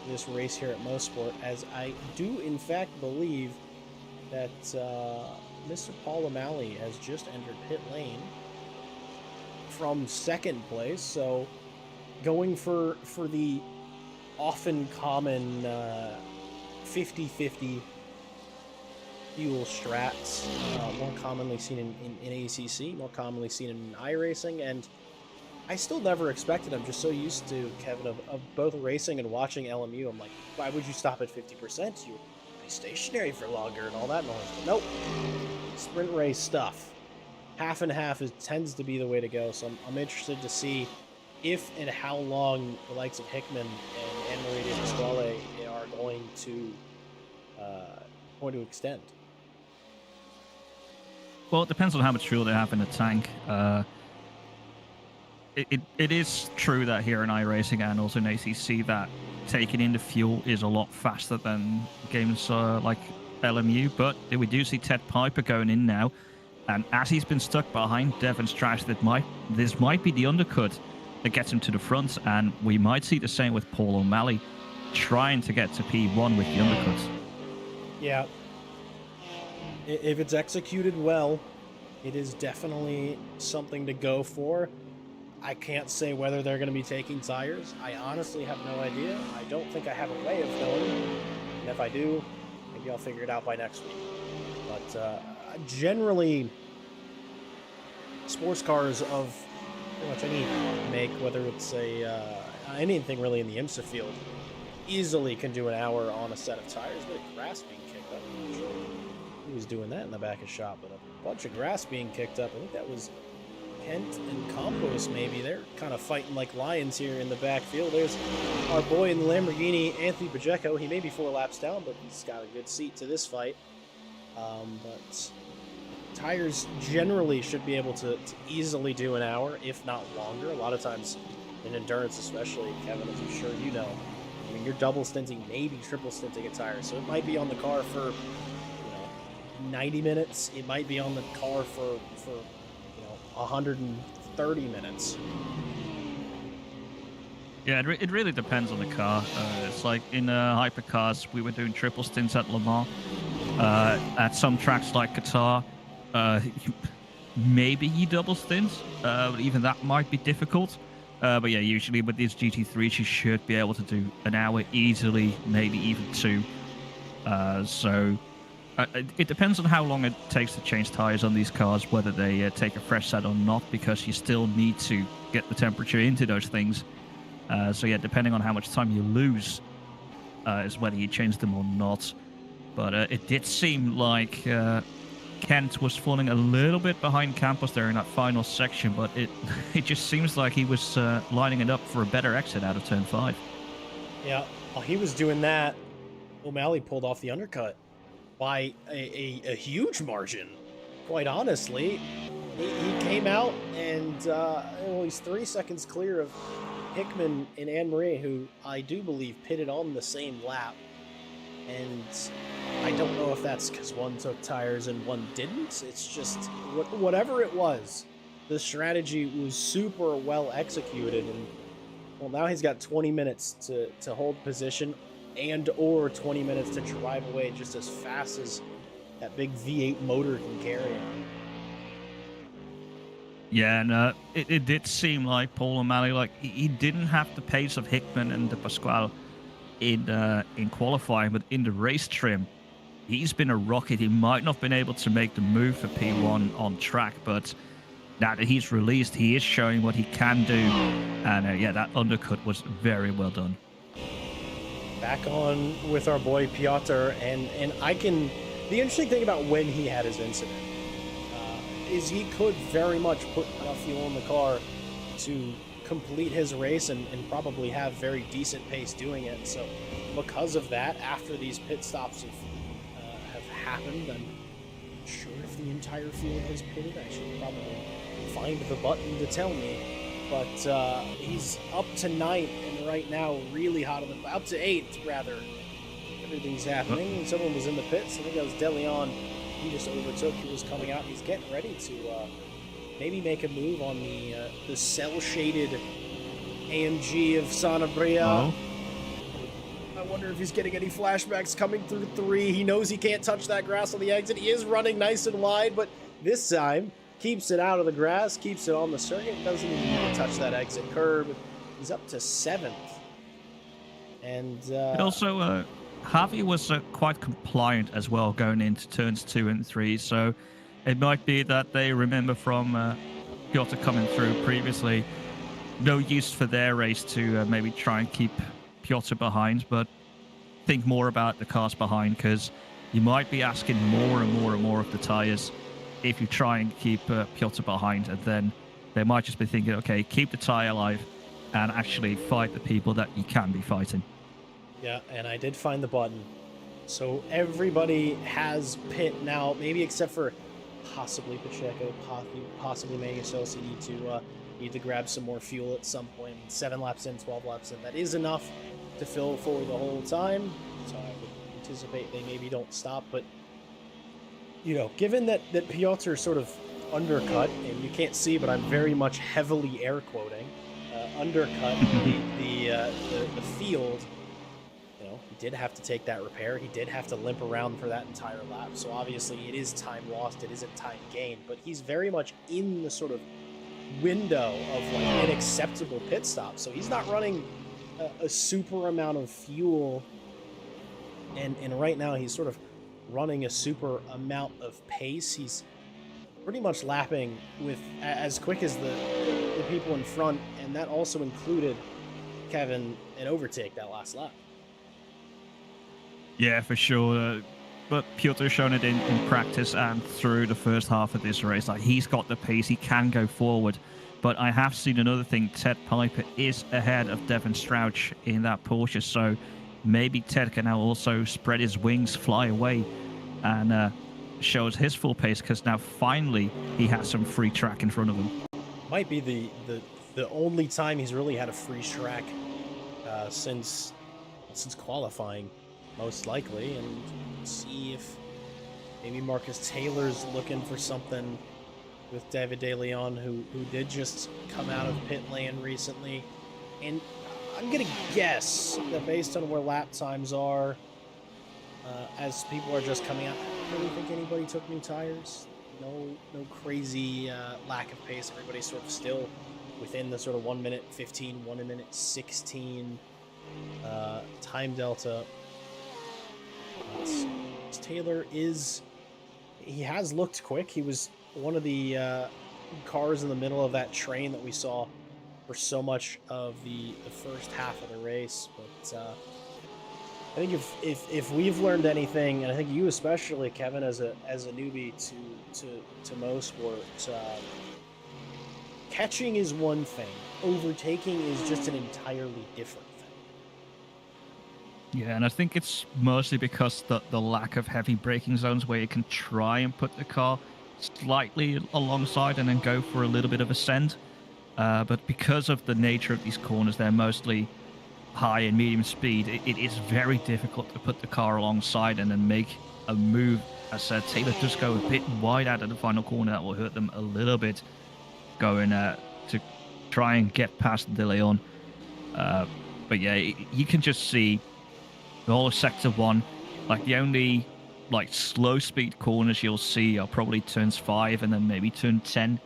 this race here at Mosport, as I do in fact believe that Mr. Paul O'Malley has just entered pit lane from 2nd place, so going for the often common 50-50 fuel strats, more commonly seen in ACC, more commonly seen in iRacing, and I still never expected. I'm just so used to, Kevin, of both racing and watching LMU. I'm like, why would you stop at 50%? You be stationary for longer and all that noise. But nope. Sprint race stuff. Half and half tends to be the way to go. So I'm interested to see if and how long the likes of Hickman and Anne-Marie de Pasquale are going to extend. Well, it depends on how much fuel they have in the tank. It is true that here in iRacing and also in ACC that taking in the fuel is a lot faster than games like LMU, but we do see Ted Piper going in now, and as he's been stuck behind Devon Strash, this might be the undercut that gets him to the front, and we might see the same with Paul O'Malley trying to get to P1 with the undercut. Yeah. If it's executed well, it is definitely something to go for. I can't say whether they're going to be taking tires. I honestly have no idea. I don't think I have a way of knowing. And if I do, maybe I'll figure it out by next week. But generally, sports cars of pretty much any make, whether it's anything really in the IMSA field, easily can do an hour on a set of tires. But a grass being kicked up. I'm not sure who was doing that in the back of shop, but a bunch of grass being kicked up. I think that was Kent and Compost, maybe. They're kind of fighting like lions here in the backfield. There's our boy in the Lamborghini, Anthony Pacheco. He may be 4 laps down, but he's got a good seat to this fight. But tires generally should be able to easily do an hour, if not longer. A lot of times in endurance, especially, Kevin, as I'm sure you know, I mean, you're double stinting, maybe triple stinting a tire. So it might be on the car for 90 minutes. It might be on the car for 130 minutes. Yeah, it really depends on the car. It's like in hypercars, we were doing triple stints at Le Mans. At some tracks like Qatar, maybe you double stints. Even that might be difficult. But yeah, usually with these GT3s, you should be able to do an hour easily, maybe even 2. So it depends on how long it takes to change tires on these cars, whether they take a fresh set or not, because you still need to get the temperature into those things. So yeah, depending on how much time you lose is whether you change them or not. But it did seem like Kent was falling a little bit behind Campos there in that final section, but it just seems like he was lining it up for a better exit out of turn 5. Yeah, while he was doing that, O'Malley pulled off the undercut by a huge margin. Quite honestly, he came out and he's 3 seconds clear of Hickman and Anne-Marie, who I do believe pitted on the same lap. And I don't know if that's because one took tires and one didn't. It's just whatever it was, the strategy was super well executed. And well, now he's got 20 minutes to hold position and or 20 minutes to drive away just as fast as that big V8 motor can carry him. Yeah, and it did seem like Paul O'Malley, like he didn't have the pace of Hickman and De Pasquale in qualifying, but in the race trim, he's been a rocket. He might not have been able to make the move for P1 on track, but now that he's released, he is showing what he can do. And yeah, that undercut was very well done. Back on with our boy Piotr, and the interesting thing about when he had his incident is he could very much put enough fuel in the car to complete his race and probably have very decent pace doing it. So because of that, after these pit stops have happened, I'm not sure if the entire field has pitted. I should probably find the button to tell me. But he's up to 9th, and right now really hot on the up to 8th rather. Everything's happening. Someone was in the pits. I think that was De Leon. He just overtook. He was coming out. He's getting ready to maybe make a move on the cell-shaded AMG of Sanabria. Oh. I wonder if he's getting any flashbacks coming through 3. He knows he can't touch that grass on the exit. He is running nice and wide, but this time keeps it out of the grass, keeps it on the circuit, doesn't even need to touch that exit curb. He's up to 7th. And also, Javi was quite compliant as well going into turns 2 and 3, so it might be that they remember from Piotr coming through previously, no use for their race to maybe try and keep Piotr behind, but think more about the cars behind, because you might be asking more and more and more of the tires if you try and keep Piotr behind, and then they might just be thinking, okay, keep the tire alive and actually fight the people that you can be fighting. Yeah, and I did find the button. So everybody has pit now, maybe except for possibly Pacheco, possibly Megasos. You need to grab some more fuel at some point. I mean, 7 laps in, 12 laps in. That is enough to fill forward the whole time. So I would anticipate they maybe don't stop. But, given that Piotr sort of undercut, and you can't see, but I'm very much heavily air quoting, undercut the field. He did have to take that repair. He did have to limp around for that entire lap. So obviously it is time lost. It isn't time gained. But he's very much in the sort of window of like an acceptable pit stop. So he's not running a super amount of fuel, and right now he's sort of running a super amount of pace. He's pretty much lapping with as quick as the people in front, and that also included Kevin an overtake that last lap. Yeah, for sure. But Piotr's shown it in practice and through the first half of this race. Like, he's got the pace, he can go forward. But I have seen another thing. Ted Piper is ahead of Devin Strouch in that Porsche, so maybe Ted can now also spread his wings, fly away, and shows his full pace, because now finally he has some free track in front of him. Might be the only time he's really had a free track since qualifying, most likely. And see if maybe Marcus Taylor's looking for something with David De Leon, who did just come out of pit lane recently. And I'm gonna guess that based on where lap times are, as people are just coming out, I don't really think anybody took new tires. No crazy lack of pace. Everybody's sort of still within the sort of 1 minute 15, 1 minute 16 time delta. Taylor he has looked quick. He was one of the cars in the middle of that train that we saw for so much of the first half of the race. But I think if we've learned anything, and I think you especially, Kevin, as a newbie to Mosport, catching is one thing. Overtaking is just an entirely different thing. Yeah, and I think it's mostly because the lack of heavy braking zones where you can try and put the car slightly alongside and then go for a little bit of ascent. But because of the nature of these corners, they're mostly high and medium speed. It is very difficult to put the car alongside and then make a move. As I said, Taylor just go a bit wide out of the final corner. That will hurt them a little bit, going to try and get past De Leon. But yeah, you can just see the whole of sector 1, like the only like slow speed corners you'll see are probably turns 5 and then maybe turn 10.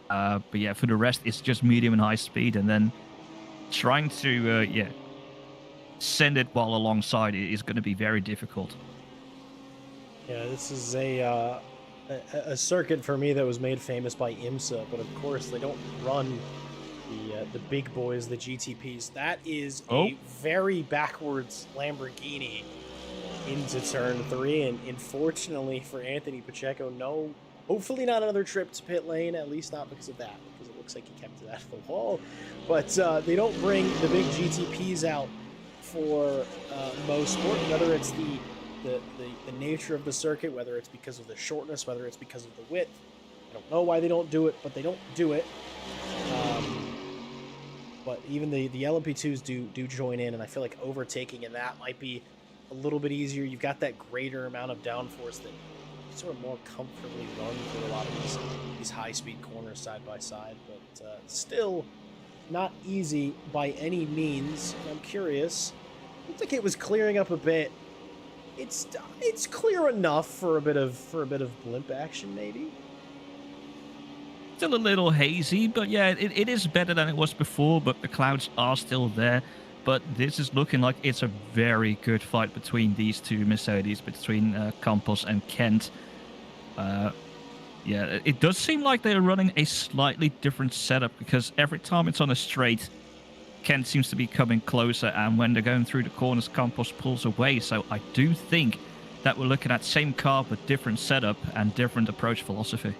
But yeah, for the rest, it's just medium and high speed, and then trying to send it while alongside it is going to be very difficult. Yeah, this is a circuit for me that was made famous by IMSA, but of course they don't run the big boys, the GTPs. That is a very backwards Lamborghini into turn 3, and unfortunately for Anthony Pacheco, hopefully not another trip to pit lane, at least not because of that, because it looks like he kept it out of the wall. But they don't bring the big GTPs out for Mosport, whether it's the nature of the circuit, whether it's because of the shortness, whether it's because of the width. I don't know why they don't do it, but they don't do it. But even the LMP2s do join in, and I feel like overtaking in that might be a little bit easier. You've got that greater amount of downforce that you sort of more comfortably run through a lot of these high-speed corners side by side, but still not easy by any means. I'm curious. Looks like it was clearing up a bit. It's clear enough for a bit of blimp action, maybe. Still a little hazy, but yeah, it is better than it was before, but the clouds are still there. But this is looking like it's a very good fight between these two Mercedes, between Campos and Kent. Yeah, it does seem like they're running a slightly different setup, because every time it's on a straight, Kent seems to be coming closer, and when they're going through the corners, Campos pulls away. So I do think that we're looking at same car but different setup and different approach philosophy.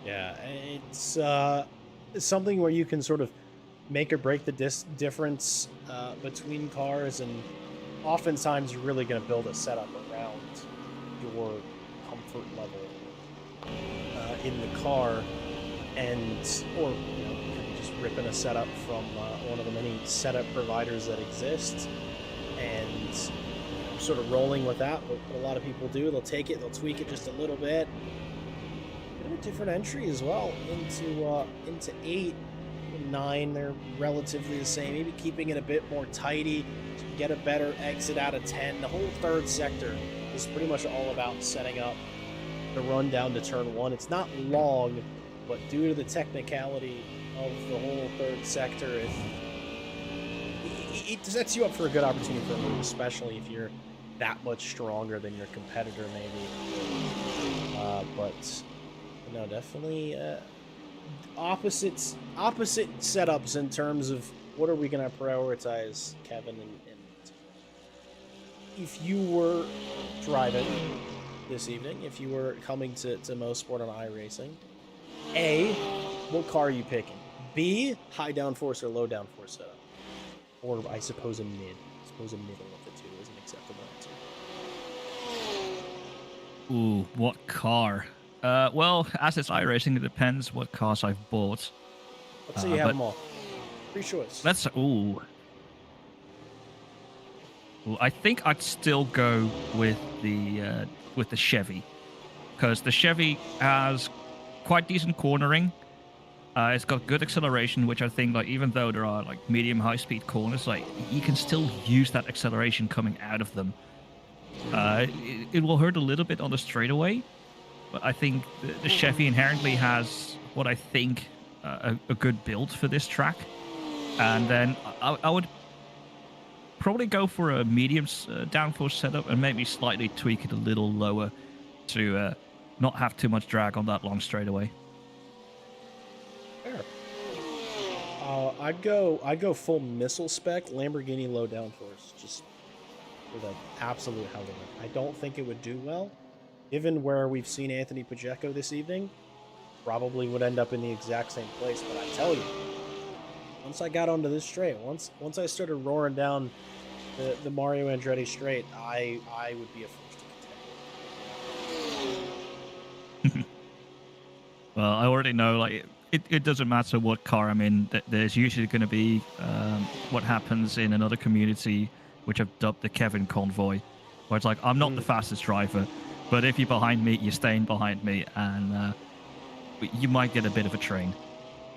Yeah, it's something where you can sort of make or break the difference between cars, and oftentimes you're really going to build a setup around your comfort level in the car, or you could be just ripping a setup from one of the many setup providers that exist, and sort of rolling with that. What a lot of people do, they'll take it, they'll tweak it just a little bit. A different entry as well into 8 and 9. They're relatively the same, maybe keeping it a bit more tidy to get a better exit out of 10. The whole third sector is pretty much all about setting up the run down to turn 1. It's not long, but due to the technicality of the whole third sector, it sets you up for a good opportunity for a move, especially if you're that much stronger than your competitor, maybe. But no, definitely opposite setups in terms of what are we going to prioritize, Kevin. And if you were driving this evening, if you were coming to Mosport on iRacing, A, what car are you picking? B, high downforce or low downforce setup? Or I suppose a mid. I suppose a middle of the two is an acceptable answer. Ooh, what car? Well, as it's iRacing, it depends what cars I've bought. Let's say you have them all. Free choice. Ooh, I think I'd still go with the Chevy, because the Chevy has quite decent cornering. It's got good acceleration, which I think, like, even though there are like medium high speed corners, like, you can still use that acceleration coming out of them. It will hurt a little bit on the straightaway, but I think the Chevy inherently has what I think a good build for this track. And then I would probably go for a medium downforce setup and maybe slightly tweak it a little lower to not have too much drag on that long straightaway. Fair. I'd go full missile spec Lamborghini low downforce, just for the absolute hell of it. I don't think it would do well, given where we've seen Anthony Pacheco this evening. Probably would end up in the exact same place. But I tell you, once I got onto this straight, once I started roaring down the Mario Andretti straight, I would be a force to contend. Well, I already know, like, it doesn't matter what car I'm in. There's usually going to be what happens in another community, which I've dubbed the Kevin Convoy, where it's like, I'm not the fastest driver, but if you're behind me, you're staying behind me, and you might get a bit of a train.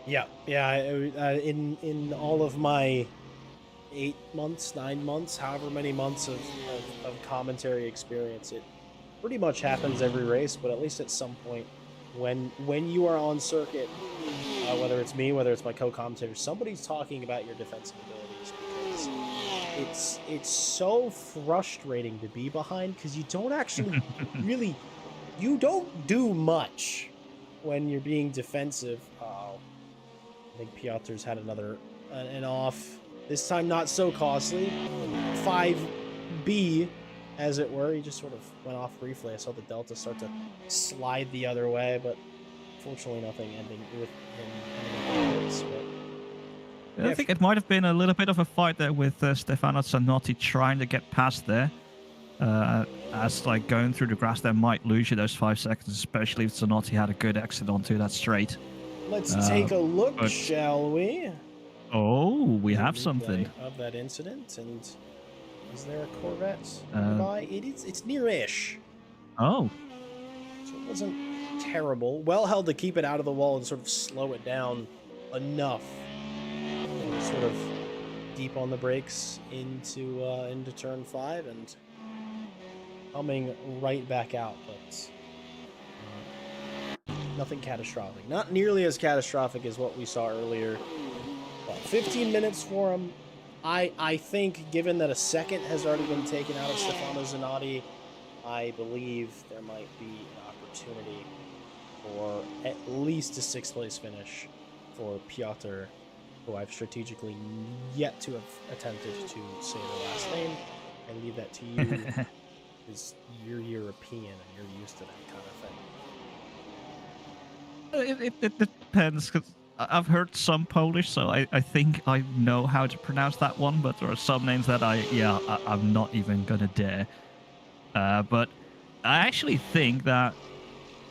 Yeah. In all of my 8 months, 9 months, however many months of commentary experience, it pretty much happens every race. But at least at some point, when you are on circuit, whether it's me, whether it's my co-commentator, somebody's talking about your defensive abilities, because it's so frustrating to be behind, because you don't actually you don't do much when you're being defensive. I think Piotr's had an off. This time not so costly. 5B, as it were. He just sort of went off briefly. I saw the Delta start to slide the other way, but fortunately nothing ending with him ending this. But I think it might have been a little bit of a fight there with Stefano Zanotti trying to get past there. As like going through the grass there might lose you those 5 seconds, especially if Zanotti had a good exit onto that straight. Let's take a look, shall we? Oh, we have something of that incident. And is there a Corvette nearby? It's near-ish. Oh, so it wasn't terrible. Well held to keep it out of the wall and sort of slow it down enough. And sort of deep on the brakes into turn 5 and coming right back out, but nothing catastrophic. Not nearly as catastrophic as what we saw earlier. Well, 15 minutes for him. I think, given that a second has already been taken out of Stefano Zanotti, I believe there might be an opportunity for at least a 6th place finish for Piotr, who I've strategically yet to have attempted to say the last name. I leave that to you, because you're European and you're used to that kind of thing. It depends, because I've heard some Polish, so I think I know how to pronounce that one, but there are some names that I'm not even gonna dare. But I actually think that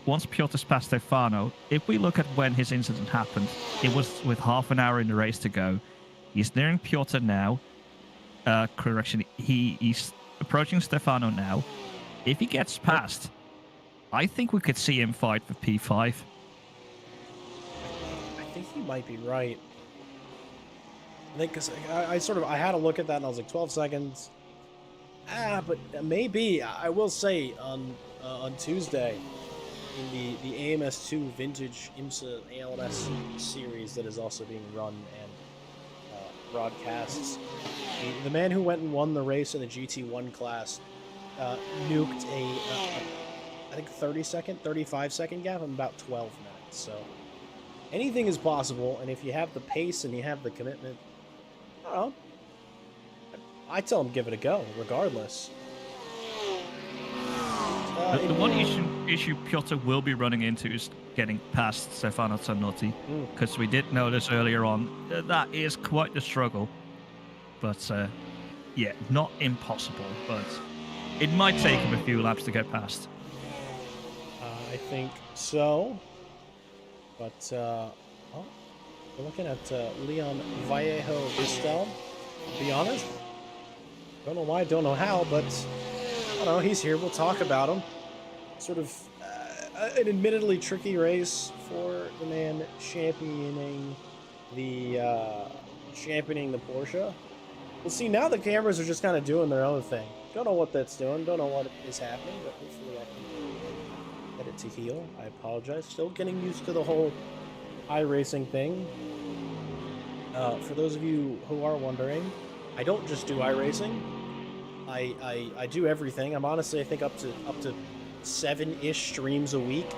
once Piotr's passed Stefano, if we look at when his incident happened, it was with half an hour in the race to go. He's nearing Piotr now. Correction, he's approaching Stefano now. If he gets past, I think we could see him fight for P5. I think you might be right. I think, because I had a look at that and I was like, 12 seconds. But maybe. I will say on Tuesday, in the AMS2 Vintage IMSA ALMS series that is also being run and broadcasts. The man who went and won the race in the GT1 class nuked I think 35-second gap in about 12 minutes. So anything is possible, and if you have the pace and you have the commitment, I don't know. I tell him give it a go, regardless. The one issue Piotr will be running into is getting past Stefano Zanotti, because we did notice earlier on that is quite the struggle. But yeah, not impossible, but it might take him a few laps to get past. I think so. But well, we're looking at Leon Vallejo Vistel. To be honest, don't know why, don't know how, but I don't know, he's here. We'll talk about him. Sort of an admittedly tricky race for the man championing the Porsche. We'll see. Now the cameras are just kind of doing their own thing. Don't know what that's doing. Don't know what is happening, but hopefully I can get it to heal. I apologize. Still getting used to the whole iRacing thing. For those of you who are wondering, I don't just do iRacing. I do everything. I'm honestly, I think up to 7-ish streams a week,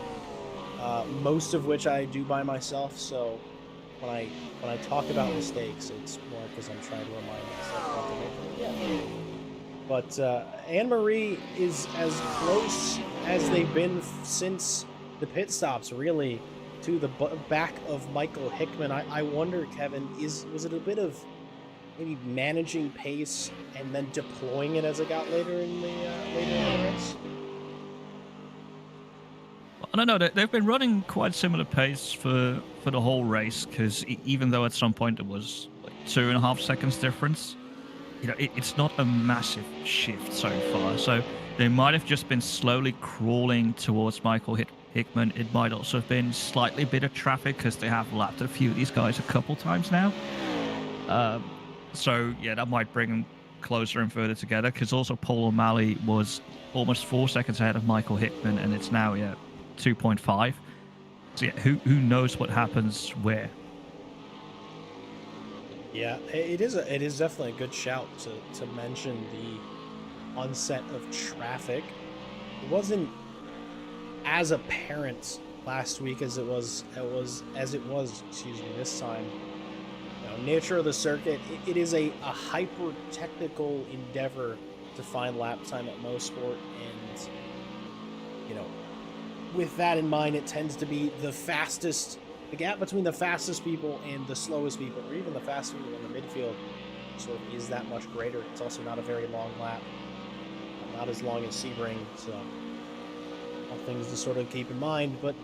most of which I do by myself. So when I talk about mistakes, it's more because I'm trying to remind myself not to make them again. But Anne-Marie is as close as they've been since the pit stops, really, to the back of Michael Hickman. I wonder, Kevin, was it a bit of maybe managing pace and then deploying it as it got later in the race? I don't know. They've been running quite similar pace for the whole race, because even though at some point it was like 2.5 seconds difference, you know, it's not a massive shift so far. So they might have just been slowly crawling towards Michael Hickman. It might also have been slightly bit of traffic because they have lapped a few of these guys a couple times now. So yeah, that might bring them closer and further together, because also Paul O'Malley was almost 4 seconds ahead of Michael Hickman, and it's now 2.5. So yeah, who knows what happens where? Yeah, it is definitely a good shout to mention the onset of traffic. It wasn't as apparent last week as it was this time. You know, nature of the circuit, it is a hyper technical endeavor to find lap time at Mosport, and you know, with that in mind, it tends to be the gap between the fastest people and the slowest people, or even the fastest people in the midfield, sort of is that much greater. It's also not a very long lap, not as long as Sebring, so all things to sort of keep in mind. But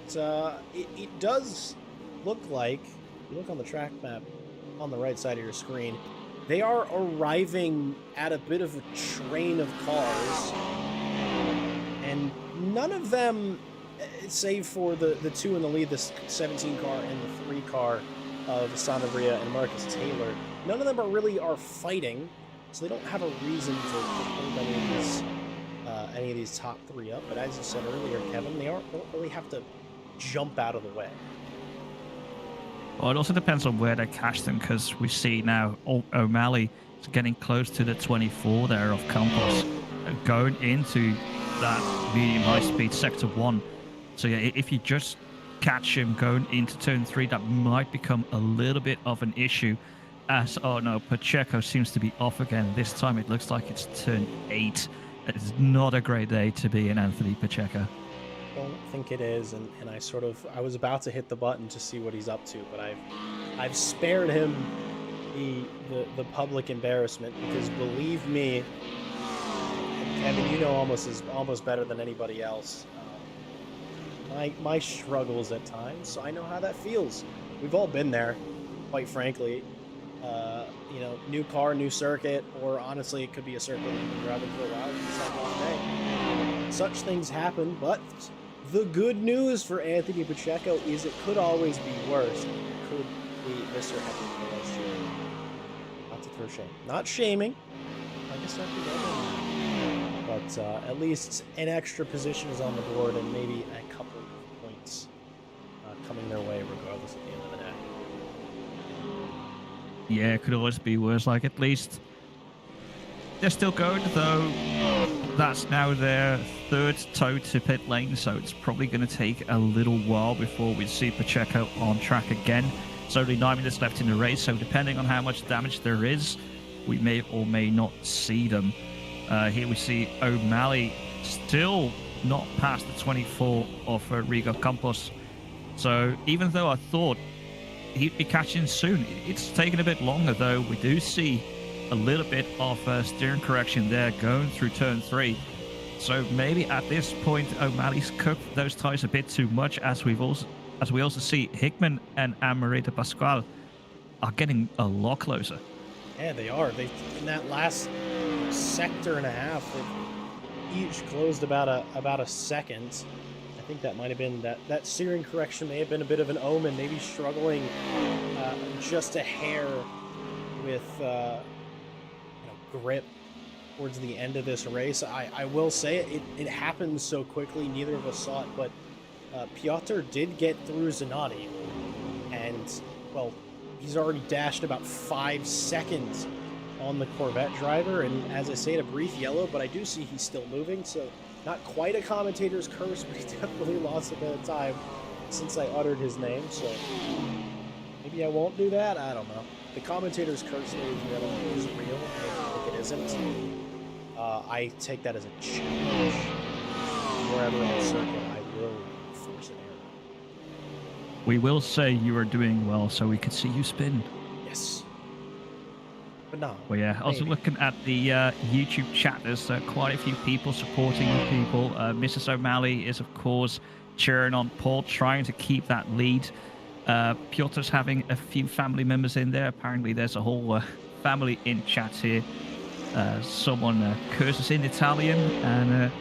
it does look like, if you look on the track map on the right side of your screen, they are arriving at a bit of a train of cars, and none of them, save for the two in the lead, the 17 car and the 3 car of Sanabria and Marcus Taylor, none of them are fighting, so they don't have a reason to hold any of these top 3 up. But as you said earlier, Kevin, they don't really have to jump out of the way. Well, it also depends on where they catch them, because we see now O'Malley is getting close to the 24 there of Campos, going into that medium high speed sector 1. So yeah, if you just catch him going into turn 3, that might become a little bit of an issue. As, oh no, Pacheco seems to be off again. This time it looks like it's turn 8. It's not a great day to be in Anthony Pacheco. I don't think it is, and I was about to hit the button to see what he's up to, but I've spared him the public embarrassment, because believe me, Kevin, you know almost better than anybody else, my struggles at times, so I know how that feels. We've all been there, quite frankly. You know, new car, new circuit, or honestly, it could be a circuit we've been driving for a while. It's like one day. Such things happen, but the good news for Anthony Pacheco is it could always be worse. It could be Mr. Happy last year. Not to throw shame. Not shaming. I guess not together. But at least an extra position is on the board, and maybe a couple Yeah, it could always be worse. Like, at least they're still going, though. That's now their third tow to pit lane, so it's probably going to take a little while before we see Pacheco on track again. It's only 9 minutes left in the race, so depending on how much damage there is, we may or may not see them. Here we see O'Malley still not past the 24 of Rigo Campos. So even though I thought he'd be catching soon, it's taken a bit longer, though. We do see a little bit of steering correction there going through turn 3. So maybe at this point O'Malley's cooked those tires a bit too much, as we also see Hickman and Anne-Marie de Pasquale are getting a lot closer. Yeah, they are. They, in that last sector and a half, they've each closed about a second. I think that might have been that steering correction may have been a bit of an omen, maybe struggling just a hair with grip towards the end of this race. I will say it happened so quickly, neither of us saw it, but Piotr did get through Zanotti, and well, he's already dashed about 5 seconds on the Corvette driver, and as I say, a brief yellow, but I do see he's still moving, so not quite a commentator's curse, but he definitely lost a bit of time since I uttered his name, so maybe I won't do that. I don't know. The commentator's curse is real. I think it isn't. I take that as a challenge. Wherever on the circuit, I will force an error. We will say you are doing well, so we could see you spin. Yes. But no. Well, yeah. Also looking at the YouTube chat, there's quite a few people supporting people. Mrs. O'Malley is, of course, cheering on Paul, trying to keep that lead. Piotr's having a few family members in there. Apparently, there's a whole family in chat here. Someone curses in Italian, and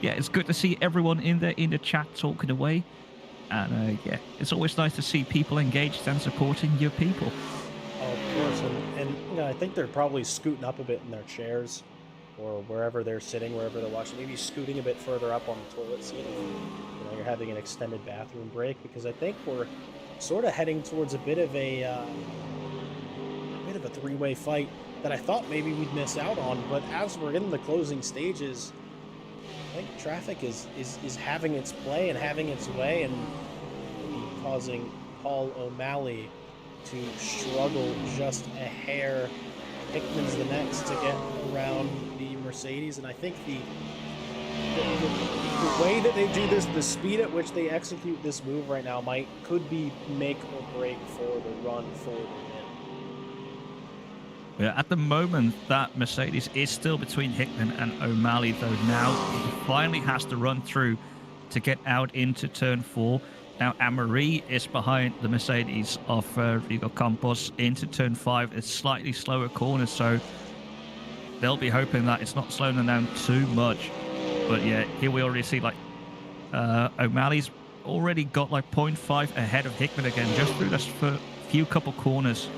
yeah, it's good to see everyone in there in the chat talking away. And yeah, it's always nice to see people engaged and supporting your people. Oh, of course, and you know, I think they're probably scooting up a bit in their chairs, or wherever they're sitting, wherever they're watching. Maybe scooting a bit further up on the toilet seat if you're having an extended bathroom break, because I think we're sort of heading towards a bit of a three-way fight that I thought maybe we'd miss out on. But as we're in the closing stages, I think traffic is having its play and having its way, and causing Paul O'Malley to struggle just a hair. Hickman's the next to get around the Mercedes, and I think the way that they do this, the speed at which they execute this move right now could be make or break for the run for the win. Yeah, at the moment, that Mercedes is still between Hickman and O'Malley, though now he finally has to run through to get out into turn 4. Now, Anne-Marie is behind the Mercedes of Rigo Campos into turn 5. It's slightly slower corner, so they'll be hoping that it's not slowing them down too much. But yeah, here we already see, like, O'Malley's already got like 0.5 ahead of Hickman again, just through this few couple corners.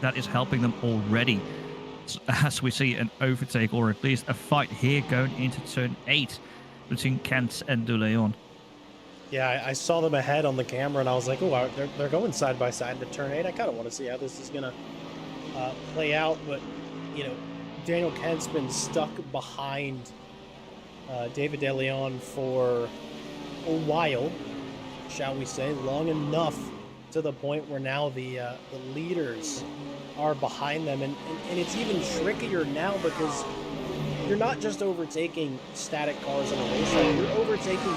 That is helping them already, as we see an overtake, or at least a fight here going into turn 8 between Kent and De Leon. Yeah, I saw them ahead on the camera, and I was like, oh, they're going side by side to turn 8. I kind of want to see how this is going to play out. But, you know, Daniel Kent's been stuck behind David De Leon for a while, shall we say, long enough to the point where now the leaders are behind them. And it's even trickier now because you're not just overtaking static cars in a race, you're overtaking 2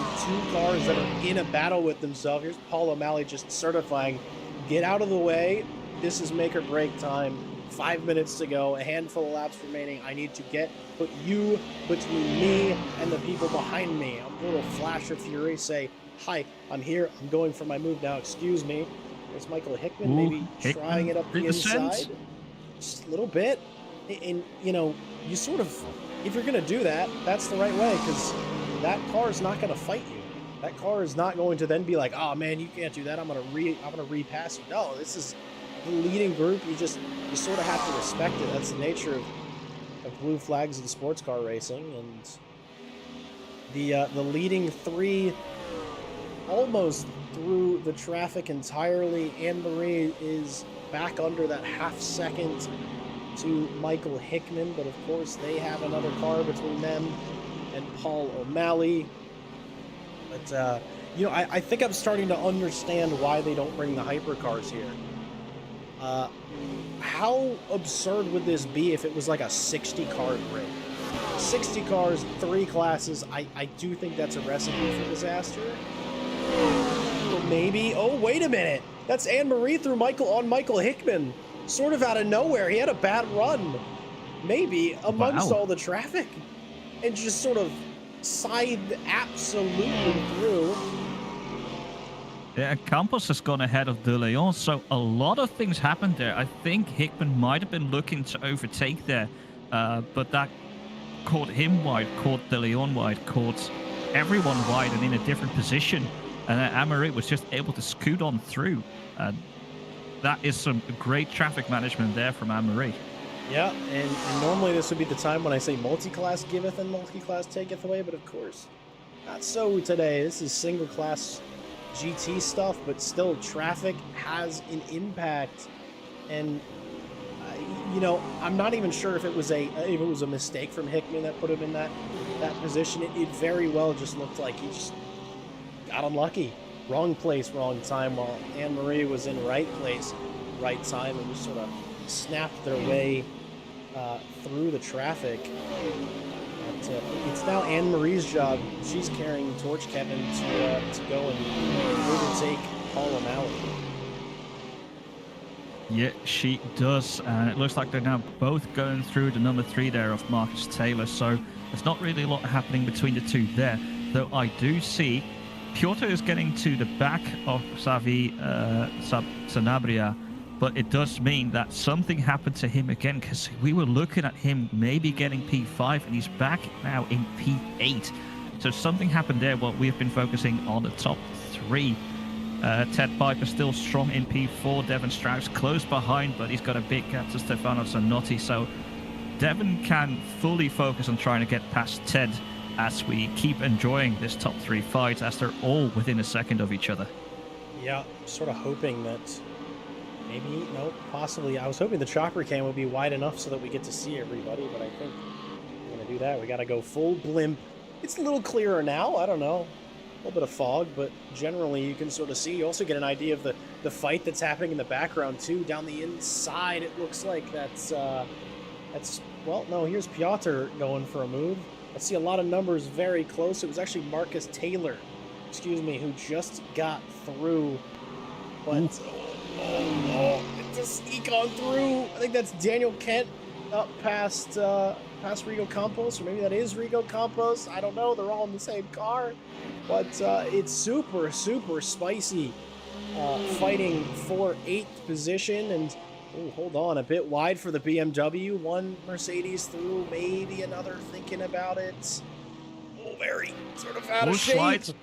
cars that are in a battle with themselves. Here's Paul O'Malley just certifying, get out of the way. This is make or break time. 5 minutes to go, a handful of laps remaining. I need to put you between me and the people behind me. A little flash of fury, say, hi, I'm here. I'm going for my move now. Excuse me. There's Michael Hickman, maybe trying it up the inside. Just a little bit. And, you know, you sort of, if you're going to do that, that's the right way, because that car is not going to fight you. That car is not going to then be like, oh man, you can't do that. I'm going to repass you. No, this is the leading group. You sort of have to respect it. That's the nature of blue flags in sports car racing. And the leading 3 almost through the traffic entirely. Anne-Marie is back under that half second to Michael Hickman, but of course they have another car between them and Paul O'Malley. But, you know, I think I'm starting to understand why they don't bring the hypercars here. How absurd would this be if it was like a 60-car grid? 60 cars, 3 classes. I do think that's a recipe for disaster. But maybe... Oh, wait a minute. That's Anne-Marie through Michael Hickman. Sort of out of nowhere. He had a bad run. Maybe amongst all the traffic. And just sort of side absolutely through. Yeah, Campos has gone ahead of De Leon, so a lot of things happened there. I think Hickman might have been looking to overtake there, but that caught him wide, caught De Leon wide, caught everyone wide and in a different position. And Anne-Marie was just able to scoot on through. That is some great traffic management there from Anne-Marie. Yeah, and normally this would be the time when I say multi-class giveth and multi-class taketh away, but of course, not so today. This is single-class GT stuff, but still traffic has an impact. And you know, I'm not even sure if it was a mistake from Hickman that put him in that position. It very well just looked like he just got unlucky. Wrong place, wrong time, while Anne-Marie was in right place, right time, and just sort of snapped their way through the traffic. But, it's now Anne-Marie's job. She's carrying the torch, Kevin, to go and overtake Paul O'Malley. Yeah, she does, and it looks like they're now both going through the number 3 there of Marcus Taylor, so there's not really a lot happening between the two there, though I do see Piotr is getting to the back of Sanabria, but it does mean that something happened to him again, because we were looking at him maybe getting P5, and he's back now in P8. So something happened there. Well, we've been focusing on the top 3. Ted Piper still strong in P4. Devon Strauss close behind, but he's got a big gap to Stefano Zanotti. So Devon can fully focus on trying to get past Ted as we keep enjoying this top 3 fight, as they're all within a second of each other. Yeah, sort of hoping that maybe, no, possibly. I was hoping the chopper cam would be wide enough so that we get to see everybody, but I think we're going to do that. We got to go full blimp. It's a little clearer now. I don't know. A little bit of fog, but generally you can sort of see. You also get an idea of the fight that's happening in the background, too. Down the inside, it looks like that's well, no, here's Piotr going for a move. I see a lot of numbers very close. It was actually Marcus Taylor, excuse me, who just got through. But to sneak on through. I think that's Daniel Kent up past Rigo Campos, or maybe that is Rigo Campos. I don't know. They're all in the same car, but it's super spicy fighting for 8th position. And oh, hold on, a bit wide for the BMW. One Mercedes through, maybe another thinking about it. Oh, very sort of out of shape. Slides.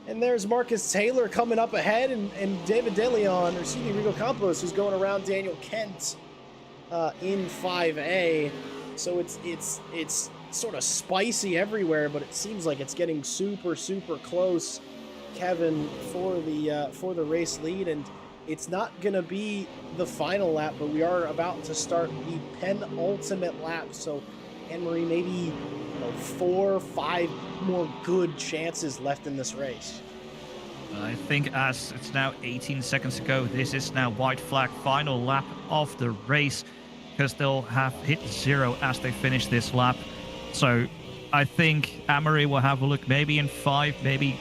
And there's Marcus Taylor coming up ahead, and David DeLeon, or excuse me, Rigo Campos, who's going around Daniel Kent in 5A. So it's sort of spicy everywhere, but it seems like it's getting super close, Kevin, for the race lead. And it's not gonna be the final lap, but we are about to start the penultimate lap. So Anne-Marie, maybe 4 or 5 more good chances left in this race. I think as it's now 18 seconds to go, this is now white flag final lap of the race, because they'll have hit 0 as they finish this lap. So I think Anne-Marie will have a look maybe in 5, maybe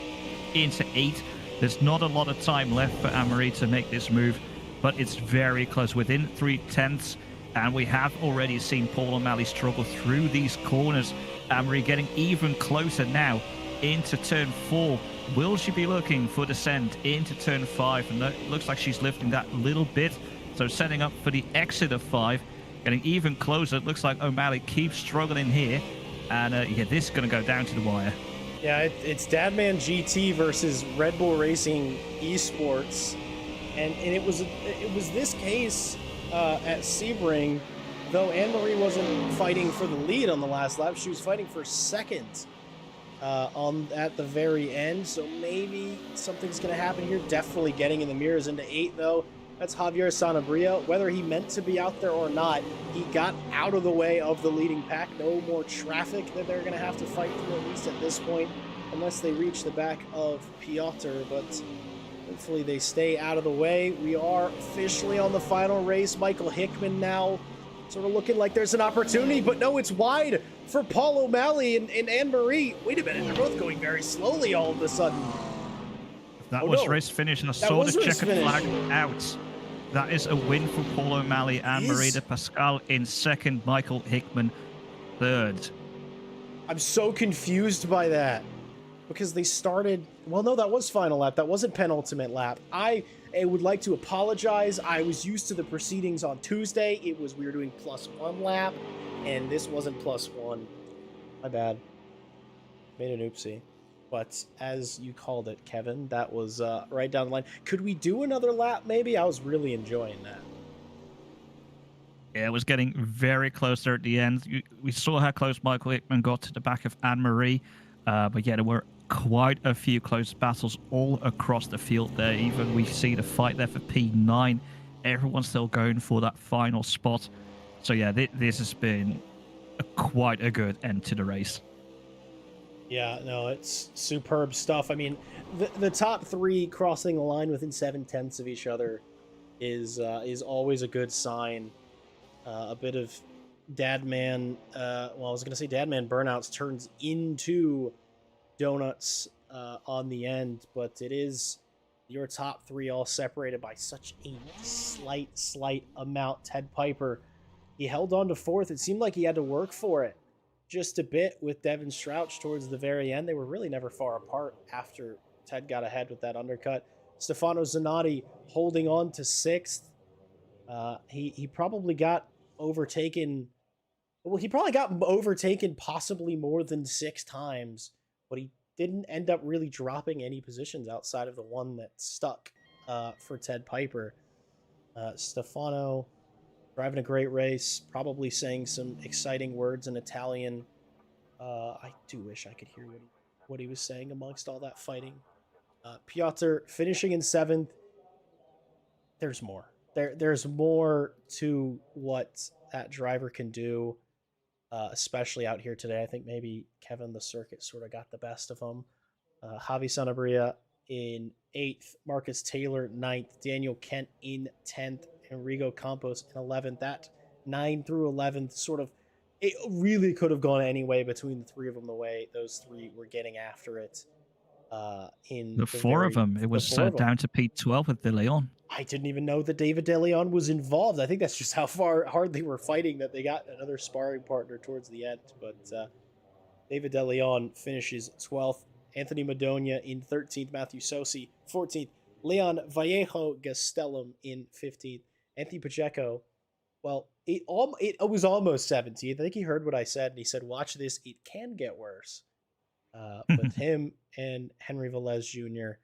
into 8. There's not a lot of time left for Anne-Marie to make this move, but it's very close, within 3/10. And we have already seen Paul O'Malley struggle through these corners. Anne-Marie getting even closer now into turn 4. Will she be looking for descent into turn 5? And it looks like she's lifting that little bit. So setting up for the exit of 5. Getting even closer. It looks like O'Malley keeps struggling here. And yeah, this is going to go down to the wire. Yeah, it's Dadman GT versus Redbull Racing Esports. And it was this case at Sebring, though Anne-Marie wasn't fighting for the lead on the last lap. She was fighting for second at the very end. So maybe something's going to happen here. Definitely getting in the mirrors into 8, though. That's Javier Sanabria. Whether he meant to be out there or not, he got out of the way of the leading pack. No more traffic that they're going to have to fight through, at least at this point, unless they reach the back of Piotr. But hopefully they stay out of the way. We are officially on the final race. Michael Hickman now sort of looking like there's an opportunity, but no, it's wide for Paul O'Malley and Anne-Marie. Wait a minute, they're both going very slowly all of a sudden. That was race finish, and I saw the checkered flag out. That is a win for Paul O'Malley and Marie de Pascal in second, Michael Hickman third. I'm so confused by that because they started, well, no, that was final lap. That wasn't penultimate lap. I would like to apologize. I was used to the proceedings on Tuesday. It was, we were doing +1 lap, and this wasn't +1. My bad. Made an oopsie. But as you called it, Kevin, that was right down the line. Could we do another lap, maybe? I was really enjoying that. Yeah, it was getting very close there at the end. We saw how close Michael Hickman got to the back of Anne-Marie. But yeah, there were quite a few close battles all across the field there. Even we see the fight there for P9. Everyone's still going for that final spot. So yeah, this has been quite a good end to the race. Yeah, no, it's superb stuff. I mean, the top three crossing the line within 7/10 of each other is always a good sign. A bit of Dadman, well, I was going to say Dadman burnouts turns into donuts on the end, but it is your top three all separated by such a slight amount. Ted Piper, he held on to fourth. It seemed like he had to work for it just a bit with Devin Strouch towards the very end. They were really never far apart after Ted got ahead with that undercut. Stefano Zanotti holding on to sixth. He probably got overtaken. Well, he probably got overtaken possibly more than 6 times, but he didn't end up really dropping any positions outside of the one that stuck for Ted Piper. Stefano driving a great race, probably saying some exciting words in Italian. I do wish I could hear what he was saying amongst all that fighting. Piotr finishing in 7th. There's more. There's more to what that driver can do, especially out here today. I think maybe Kevin the Circuit sort of got the best of him. Javi Sanabria in 8th, Marcus Taylor 9th, Daniel Kent in 10th, Enrico Campos in 11th. That 9 through 11th sort of, it really could have gone any way between the three of them, the way those three were getting after it. In the four of them, it was down to P12 with De Leon. I didn't even know that David De Leon was involved. I think that's just how hard they were fighting that they got another sparring partner towards the end. But David De Leon finishes 12th. Anthony Madonia in 13th. Matthew Sosi 14th. Leon Vallejo Gastelum in 15th. Anthony Pacheco, well, it was almost 17th. I think he heard what I said, and he said, watch this, it can get worse. With him and Henry Velez Jr.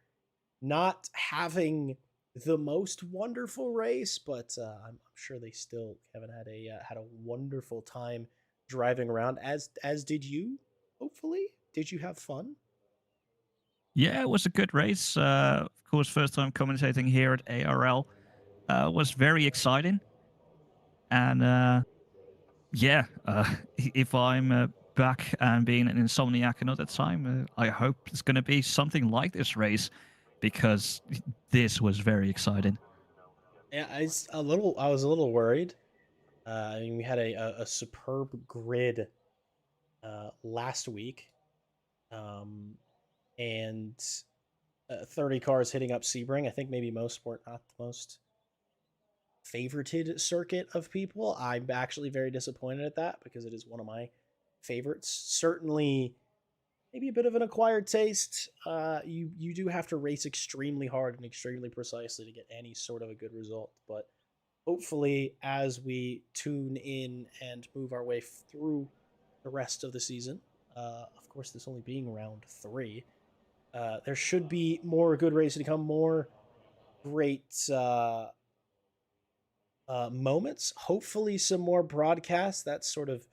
not having the most wonderful race, but I'm sure they still haven't had a wonderful time driving around, as did you, hopefully. Did you have fun? Yeah, it was a good race. Of course, first time commentating here at ARL. Was very exciting. And if I'm back and being an Insomniac another time, I hope it's going to be something like this race, because this was very exciting. Yeah, I was a little worried. I mean, we had a superb grid last week, and 30 cars hitting up Sebring. I think maybe Mosport not the most favorited circuit of people. I'm actually very disappointed at that because it is one of my favorites. Certainly maybe a bit of an acquired taste. You do have to race extremely hard and extremely precisely to get any sort of a good result, but hopefully as we tune in and move our way through the rest of the season, of course this only being round 3, there should be more good racing to come, more great moments, hopefully some more broadcasts. That's sort of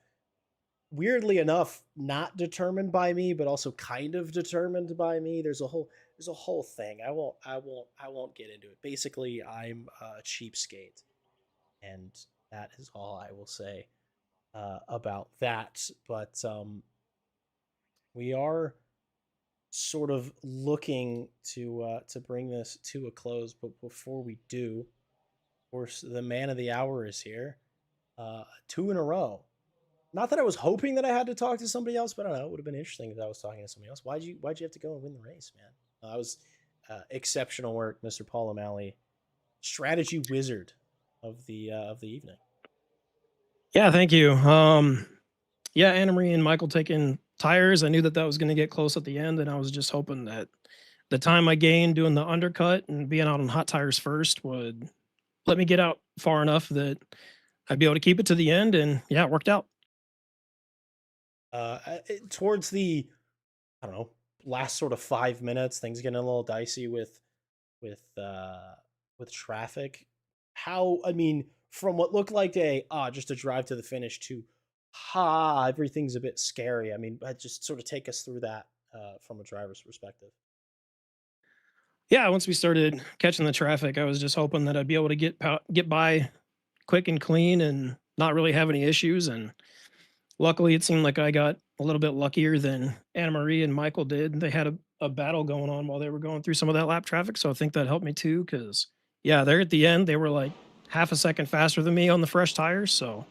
weirdly enough, not determined by me, but also kind of determined by me. There's a whole thing. I won't get into it. Basically, I'm a cheapskate, and that is all I will say about that. But we are sort of looking to bring this to a close. But before we do, of course, the man of the hour is here. Two in a row. Not that I was hoping that I had to talk to somebody else, but I don't know. It would have been interesting if I was talking to somebody else. Why'd you have to go and win the race, man? That was exceptional work, Mr. Paul O'Malley, strategy wizard of the evening. Yeah, thank you. Yeah, Anna Marie and Michael taking tires. I knew that was going to get close at the end, and I was just hoping that the time I gained doing the undercut and being out on hot tires first would let me get out far enough that I'd be able to keep it to the end. And yeah, it worked out. Towards the, I don't know, last sort of 5 minutes, things getting a little dicey with traffic. How, I mean, from what looked like just a drive to the finish to everything's a bit scary. I mean, just sort of take us through that from a driver's perspective. Yeah, once we started catching the traffic, I was just hoping that I'd be able to get by quick and clean and not really have any issues. And luckily, it seemed like I got a little bit luckier than Anna Marie and Michael did. They had a battle going on while they were going through some of that lap traffic. So I think that helped me too. Cause yeah, there at the end, they were like half a second faster than me on the fresh tires. So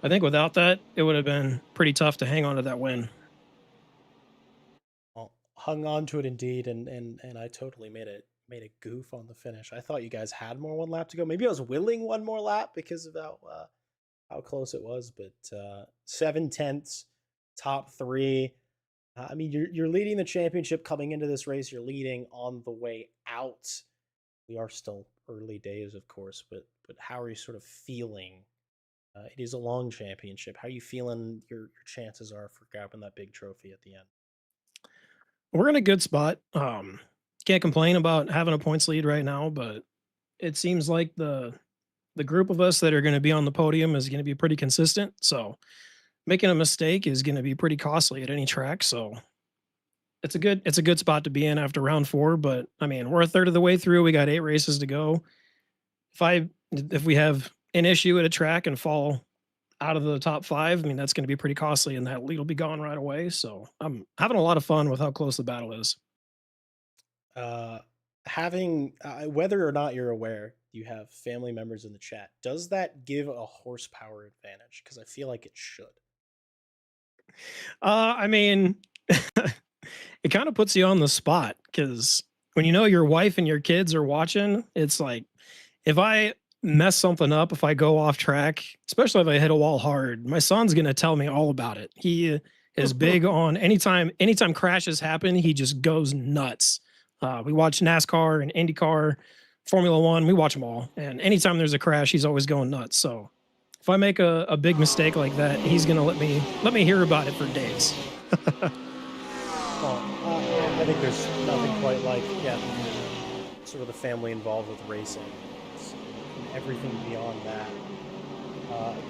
I think without that, it would have been pretty tough to hang on to that win. Well, hung on to it indeed, and I totally made a goof on the finish. I thought you guys had more one lap to go. Maybe I was willing one more lap because of how close it was, but 7/10, top three. I mean, you're leading the championship coming into this race. You're leading on the way out. We are still early days, of course, but how are you sort of feeling? It is a long championship. How are you feeling? Your chances are for grabbing that big trophy at the end. We're in a good spot. Can't complain about having a points lead right now, but it seems like the group of us that are going to be on the podium is going to be pretty consistent. So making a mistake is going to be pretty costly at any track. So it's a good spot to be in after round 4. But I mean, we're a third of the way through. We got 8 races to go. If we have an issue at a track and fall out of the top 5, I mean, that's going to be pretty costly, and that lead will be gone right away. So I'm having a lot of fun with how close the battle is. Having whether or not you're aware, you have family members in the chat. Does that give a horsepower advantage? Because I feel like it should. I mean, it kind of puts you on the spot because when you know your wife and your kids are watching, it's like if I mess something up, if I go off track, especially if I hit a wall hard, my son's gonna tell me all about it. He is big on anytime crashes happen, he just goes nuts. We watch NASCAR and IndyCar, Formula One. We watch them all, and anytime there's a crash, he's always going nuts. So if I make a big mistake like that, he's gonna let me hear about it for days. Well, I think there's nothing quite like sort of the family involved with racing and everything beyond that.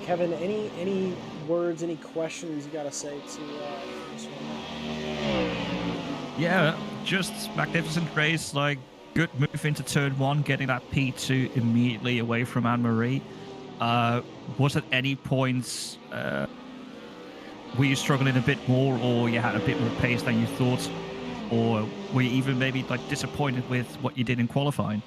Kevin, any words, any questions you got to say to this one? Yeah, just magnificent race. Like, good move into turn 1, getting that P2 immediately away from Anne-Marie. Was at any points were you struggling a bit more, or you had a bit more pace than you thought, or were you even maybe like disappointed with what you did in qualifying?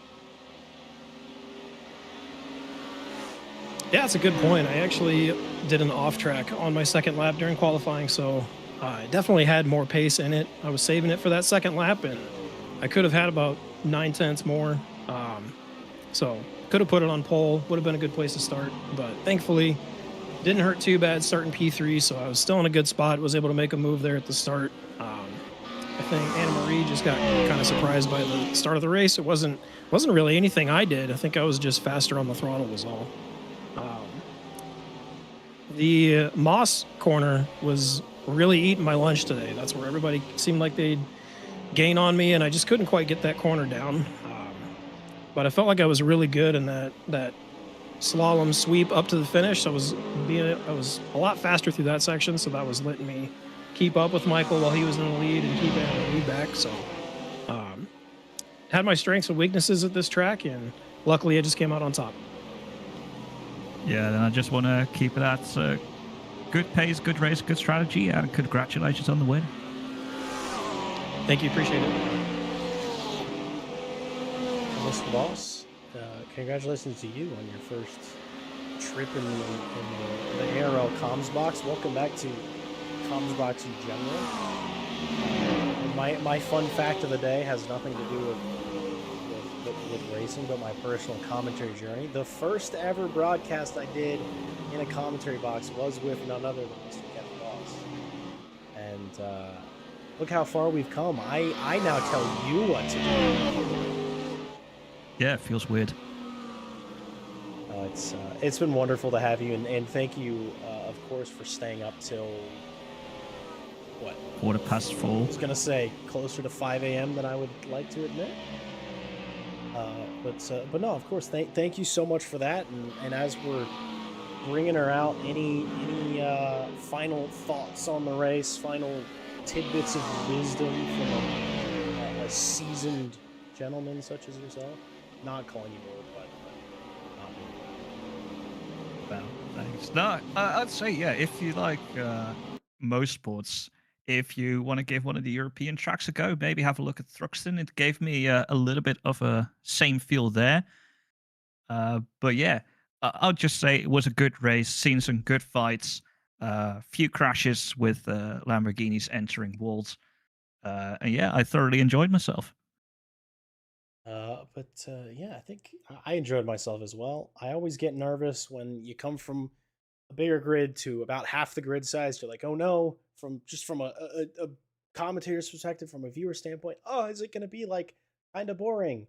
Yeah, it's a good point. I actually did an off track on my second lap during qualifying, so I definitely had more pace in it. I was saving it for that second lap, and I could have had about 9/10 more. So could have put it on pole, would have been a good place to start, but thankfully didn't hurt too bad starting P3, so I was still in a good spot, was able to make a move there at the start. I think Anna Marie just got kind of surprised by the start of the race. It wasn't really anything I did. I think I was just faster on the throttle was all. The Moss corner was really eating my lunch today. That's where everybody seemed like they'd gain on me, and I just couldn't quite get that corner down. But I felt like I was really good in that slalom sweep up to the finish. I was a lot faster through that section, so that was letting me keep up with Michael while he was in the lead and keep the lead back. So had my strengths and weaknesses at this track, and luckily I just came out on top. Yeah, then I just want to keep it at good pace, good race, good strategy, and congratulations on the win. Thank you, appreciate it. Mr. Boss, congratulations to you on your first trip in the ARL comms box. Welcome back to comms box in general. My fun fact of the day has nothing to do with racing, but my personal commentary journey. The first ever broadcast I did in a commentary box was with none other than Mr. Kevin Boss. And look how far we've come. I now tell you what to do. Yeah, it feels weird. It's been wonderful to have you, and thank you, of course, for staying up till what? 4:15. I was gonna say closer to 5 a.m. than I would like to admit. But no, of course, thank you so much for that. And as we're bringing her out, any final thoughts on the race, final tidbits of wisdom from a seasoned gentleman such as yourself? Not calling you old, but Well, thanks. No, I'd say, yeah, if you like Mosports, if you want to give one of the European tracks a go, maybe have a look at Thruxton. It gave me a little bit of a same feel there. But yeah, I'll just say it was a good race, seen some good fights, few crashes with Lamborghinis entering walls. And yeah, I thoroughly enjoyed myself. yeah, I think I enjoyed myself as well. I always get nervous when you come from a bigger grid to about half the grid size. You're like, oh no, from a commentator's perspective, from a viewer standpoint, oh, is it going to be like kind of boring?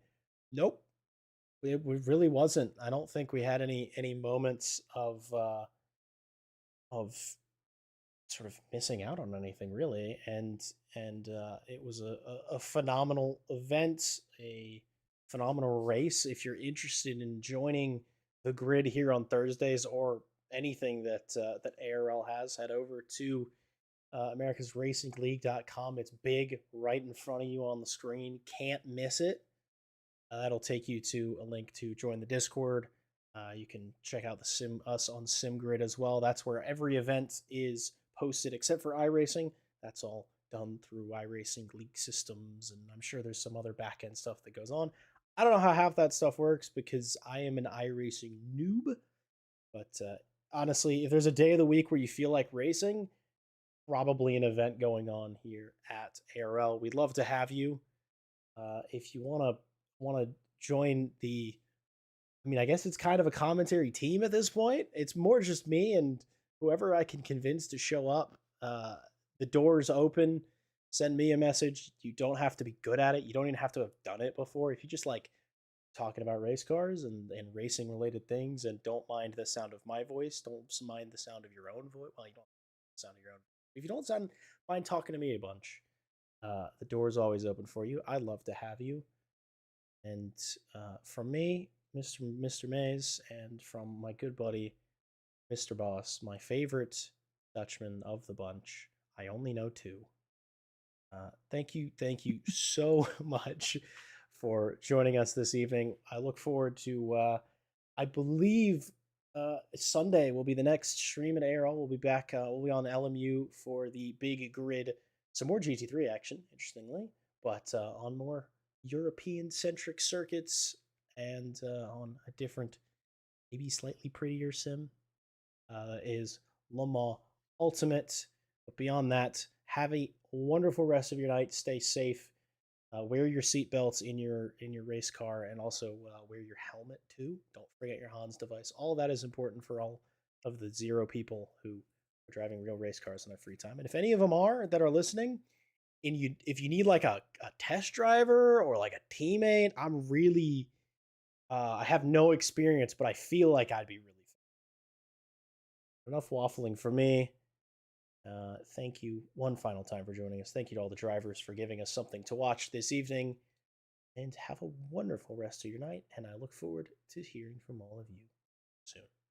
Nope, it really wasn't. I don't think we had any moments of sort of missing out on anything really, and it was a phenomenal event, a phenomenal race. If you're interested in joining the grid here on Thursdays or anything that ARL has, head over to americasracingleague.com. It's big right in front of you on the screen. Can't miss it. That'll take you to a link to join the Discord. You can check out us on SimGrid as well. That's where every event is posted except for iRacing. That's all done through iRacing League systems, and I'm sure there's some other back-end stuff that goes on. I don't know how half that stuff works because I am an iRacing noob, but honestly, if there's a day of the week where you feel like racing, probably an event going on here at ARL. We'd love to have you. If you want to join the, I mean, I guess it's kind of a commentary team at this point. It's more just me and whoever I can convince to show up. The door's open. Send me a message. You don't have to be good at it. You don't even have to have done it before. If you just like talking about race cars and racing related things and don't mind the sound of my voice, don't mind the sound of your own voice. Well, you don't sound of your own. If you don't mind talking to me a bunch, the door's always open for you. I'd love to have you. And from me, Mr. Mays, and from my good buddy, Mr. Boss, my favorite Dutchman of the bunch, I only know two. Thank you so much for joining us this evening. I look forward to, I believe Sunday will be the next stream at ARL. We'll be back, we'll be on LMU for the big grid, some more GT3 action, interestingly, but on more European-centric circuits and on a different, maybe slightly prettier sim, is Le Mans Ultimate. But beyond that, have a wonderful rest of your night. Stay safe. Wear your seatbelts in your race car, and also wear your helmet too. Don't forget your Hans device. All of that is important for all of the 0 people who are driving real race cars in their free time. And if any of them are that are listening, and if you need like a test driver or like a teammate, I'm really I have no experience, but I feel like I'd be really fun. Enough waffling for me. Thank you one final time for joining us. Thank you to all the drivers for giving us something to watch this evening. And have a wonderful rest of your night. And I look forward to hearing from all of you. soon.